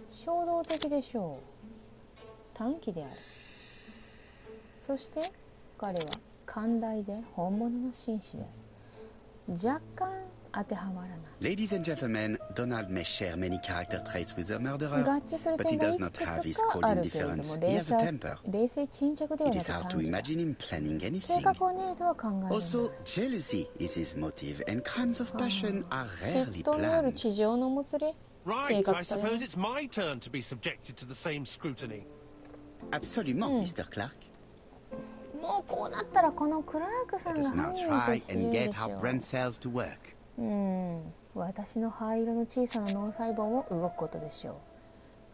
衝動的でしょう。短気である。そして彼は寛大で本物の紳士である。若干当てはまらない。
Ladies and gentlemen, Donald may share many character traits with the murderer,
合致する
but
点
he
がい
does
く
not have
つ
his
か
cold
あるけれども、
indifference. He has a temper.
冷静沈着では
It
な
is
く
hard
短
to
気だ。
imagine him planning
計
anything.
画を練るとは考えられない。
Also, jealousy is his motive, and crimes of passion are
嫉
rarely
妬による
planned.
地上のもつれ。
Right,
計
I
画されない。
suppose it's my turn to be subjected to the same scrutiny.
Absolument, Mr. Clark.
もうこうなったらこのクラークさん
Let
が
us
犯
now
人と
try
してい
and
るで
get
し
our
ょ
brain cells to work.
う。私の灰色の小さな脳細胞も動くことでしょ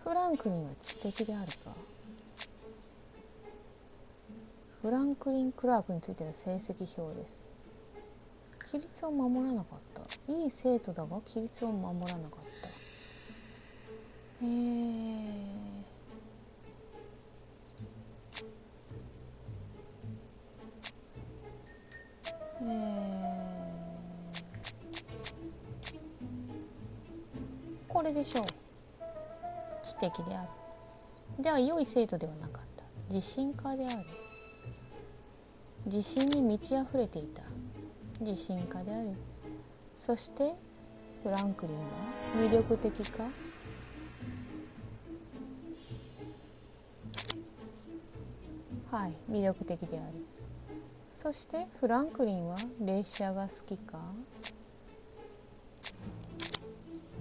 う。フランクリンは知的であるか。フランクリン・クラークについての成績表です。規律を守らなかった。いい生徒だが規律を守らなかった。これでしょう。知的である。では良い生徒ではなかった。自信家である。自信に満ち溢れていた。自信家である。そしてフランクリンは魅力的か。はい、魅力的である。そしてフランクリンは列車が好きか。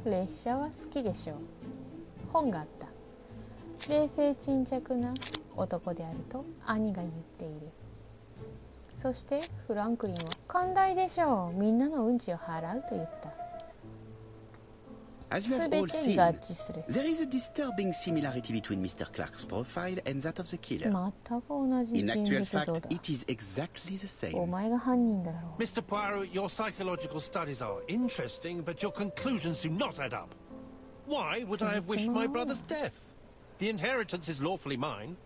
列車は好きでしょう。本があった。冷静沈着な男であると兄が言っている。そしてフランクリンは寛大でしょう。みんなのうんちを払うと言った。
As you have
すべ
all
て
seen,
合致する。
there is a disturbing similarity between Mr. Clark's profile and that of the killer.
全く同じ
In
人
actual
物像
fact,
だ。
it is exactly the
お
same.
前が犯人だろう。
Mr. Poirot, your psychological studies are interesting, but your conclusions do not add up. Why would I have wished my brother's death? The inheritance is lawfully mine.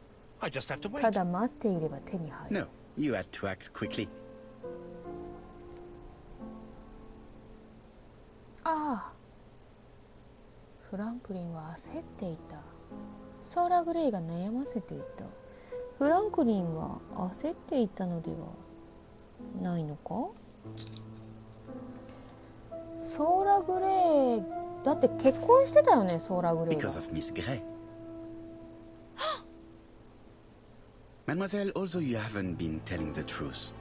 I just have to wait.
ただ待っていれば手に入る。
No, you had to act quickly.
ああ。フランクリンは焦っていた。ソーラ・グレイが悩ませていた。フランクリンは焦っていたのではないのか。ソーラ・グレイだって結婚してたよね、ソーラ・グレイが。
Because of Miss Gray. Mademoiselle, although you haven't been telling the truth,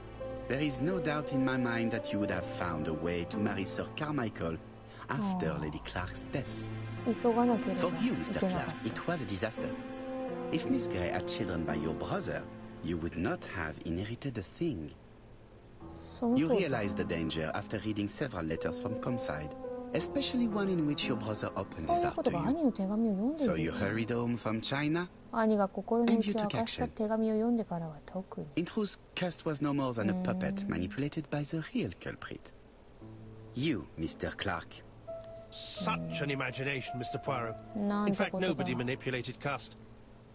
there is no doubt in my mind that you would have found a way to marry Sir Carmichael after Lady Clark's death.
急がなければ
For you,
い
Mr.
けなか
Clark,
っ
it was a disaster. If Miss Gray had children by your brother, you would not have inherited a thing.
た。その
You
通りだ。
realized the danger after reading several letters from Comside. especially one in which your brother opened his heart to you. So you hurried home from China,
兄が心の内を明かした手紙を読んでからは特に。
In truth, Cust was no more than a puppet manipulated by the real culprit. You, Mr. Clark.
Such an imagination, Mr. Poirot. In fact, nobody manipulated Cust.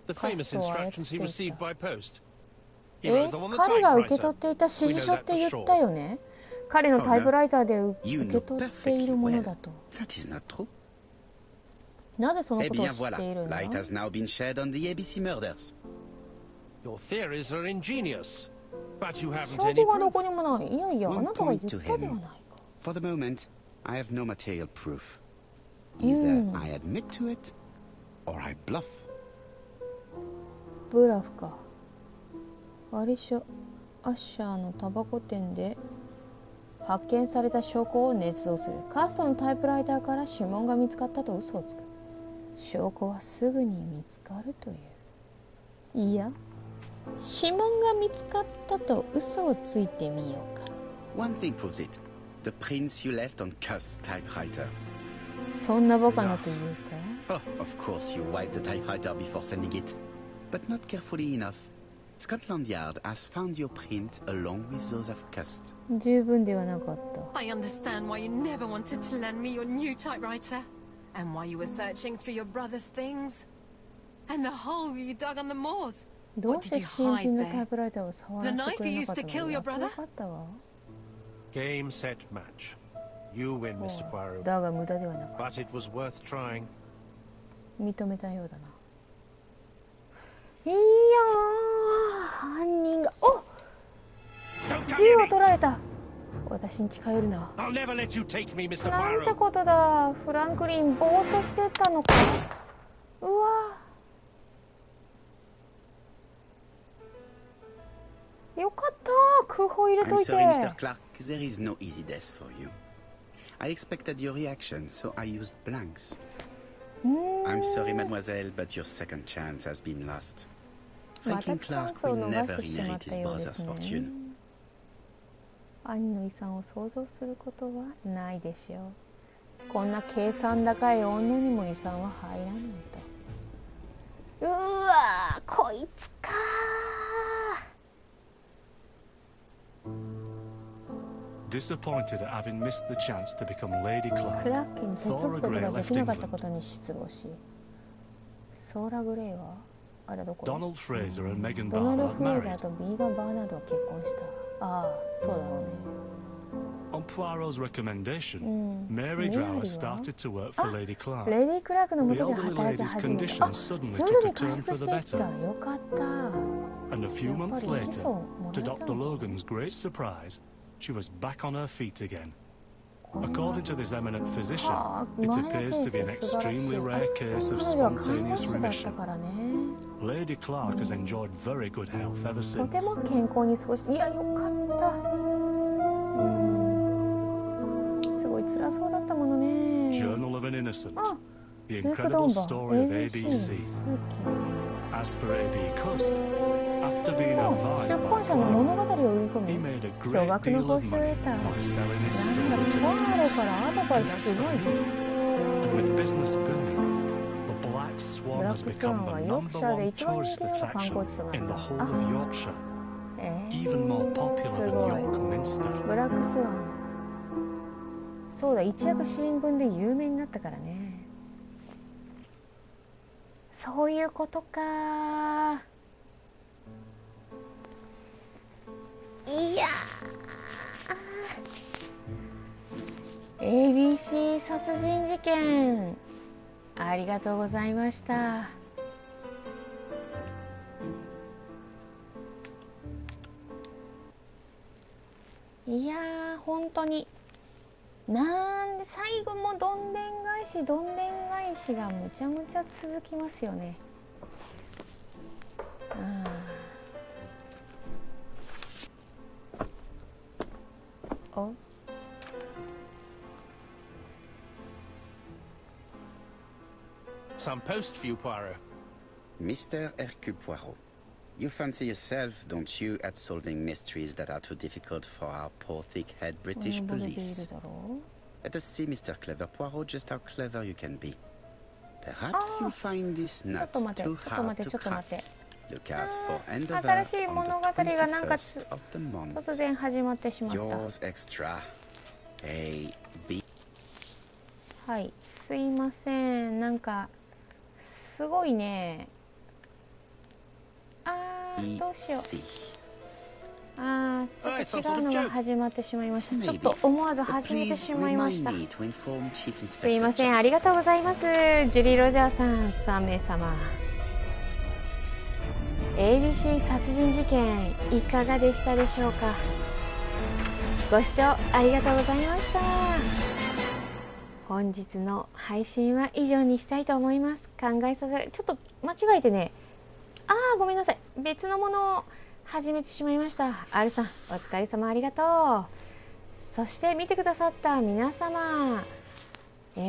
The famous instructions he received by post.
彼が受け取っていた指示書って言ったよね。彼のタイプライターで受け取っているものだと。なぜそのことを知っているんだ？
Light has now been shed on the ABC murders.
Your theories are ingenious, but you haven't
証
any
拠がど
proof.
こにもない。いやいや、あなたが言ったではないか。
For the moment, I have no material proof. Either I admit to it, or I bluff.
ブラフか。アッシャーのタバコ店で発見された証拠を捏造する。カストのタイプライターから指紋が見つかったと嘘をつく。証拠はすぐに見つかるという。いや、指紋が見つかったと嘘をついてみようか。
One thing proves it. The prints you left on Cust's typewriter.
そんなバカなというか。
Oh, of course you wiped the typewriter before sending it. But not carefully enough. Scotland Yard has found your print along with those of Cust.
十分ではなかった。
I understand why you never wanted to lend me your new typewriter, and why you were searching through your brother's things, and the hole you dug on the moors.
どうして新品のタイプライターを触らせてくれなかったの？やっと分かったわ。
Game, set, match. You win, Mr. Poirot.
だが無駄ではなかった。
But it was worth trying.
認めたようだな。いやー、犯人が、おっ、銃を取られた。私に近寄るな。
I'll never let you take me, Mr.
なんて
Poirot.
ことだ。フランクリンぼーっとしてたのか。うわ、よかった。空砲入れと
I'm
いて。
sorry, Mr. Clark. There is no easy death for you. I expected your reaction, so I used blanks. I'm sorry, mademoiselle, but your second chance has been lost. Franklin Clark will never inherit his brother's fortune.
兄の遺産を想像することはないでしょう。こんな計算高い女にも遺産は入らないと。うわー、こいつかー。
Disappointed at having missed the chance to become Lady
ク
Clark,
ラッキーに手伝う
Thora
こと
Grey
がで
left
きなかった
England.
ことに失望し、ソーラ・グレイはあれどこ？
Donald Fraser and Megan
ドナル
Barber
ド・
had
フレイザ
married.
ーとビーガン・バーナードは結婚した。ああ、そうだろうね。
On Poirot's recommendation, Mary Drower started to work for Lady Clark.
レディ・クラークの
The
下で
elderly
働き
lady's
始めた。
condition
あ、
suddenly
徐
took
々
a
に回
turn
復
for
し
the
ていった。
better.
よかった。
And a few months later, to Dr.
Logan.
Logan's great surprise, she was back on her feet again. According to this eminent physician, it appears to be an extremely rare case of spontaneous remission. Lady Clark has enjoyed very good health ever
と
since.
ても健康に過ごして、いや、よかった。すごい辛そうだったものね。
Journal of an Innocent.
あ、
The
ルーク・
incredible
ドンバ
story of
ABC
ABC. As for A.B. Cust, after being
出
advised
版
by
社の物
Poirot,
語を売り込
he
み、
made a
巨
great
額の
deal
報
of
酬を
money
得た。
by selling his
なんだ、
story to
ポアロ
others.
からアドバイ
And
ス
as
す
for
ごい。
me, and with business booming, the Black Swan
ブラ
has
ックスワ
become
ンは
the
ヨーク
number
シャーで
one
一番人
tourist
気の観
attraction
光地とな
in the
っ
whole
た。
of
あ、
Yorkshire, even more popular
す
than
ごい。
York Minster.
ブラックスワン。そうだ、一躍新聞で有名になったからね。そういうことか。いやー、ABC 殺人事件、ありがとうございました。いやー、本当になんで最後もどんでん返しどんでん返しがむちゃむちゃ続きますよね。お、
Some post for you, Poirot.
Mr. Hercule Poirot, you fancy yourself, don't you, at solving mysteries that are too difficult for our poor thick-head British police? Let us see, Mr. Clever Poirot, just how clever you can be. Perhaps you'll find this nut too hard to crack. Look out for Endeavor on the 21st of the month.
突然始まってしまった。
Yours extra. A, B.
はい、すいません。なんかすごいね。どうしよう。ちょっと違うのが始まってしまいました。ちょっと思わず始めてしまいました。すいません、ありがとうございます。ジュリー・ロジャーさん、3名様。ABC 殺人事件、いかがでしたでしょうか。ご視聴ありがとうございました。本日の配信は以上にしたいと思います。考えさせる。ちょっと間違えてね。ごめんなさい。別のものを始めてしまいました。R さん、お疲れ様ありがとう。そして見てくださった皆様、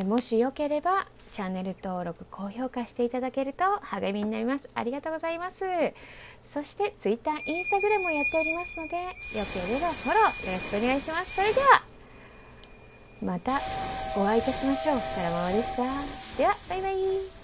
もしよければチャンネル登録、高評価していただけると励みになります。ありがとうございます。そして Twitter、Instagram もやっておりますので、よければフォローよろしくお願いします。それではまたお会いいたしましょう。たらママでした。ではバイバイ。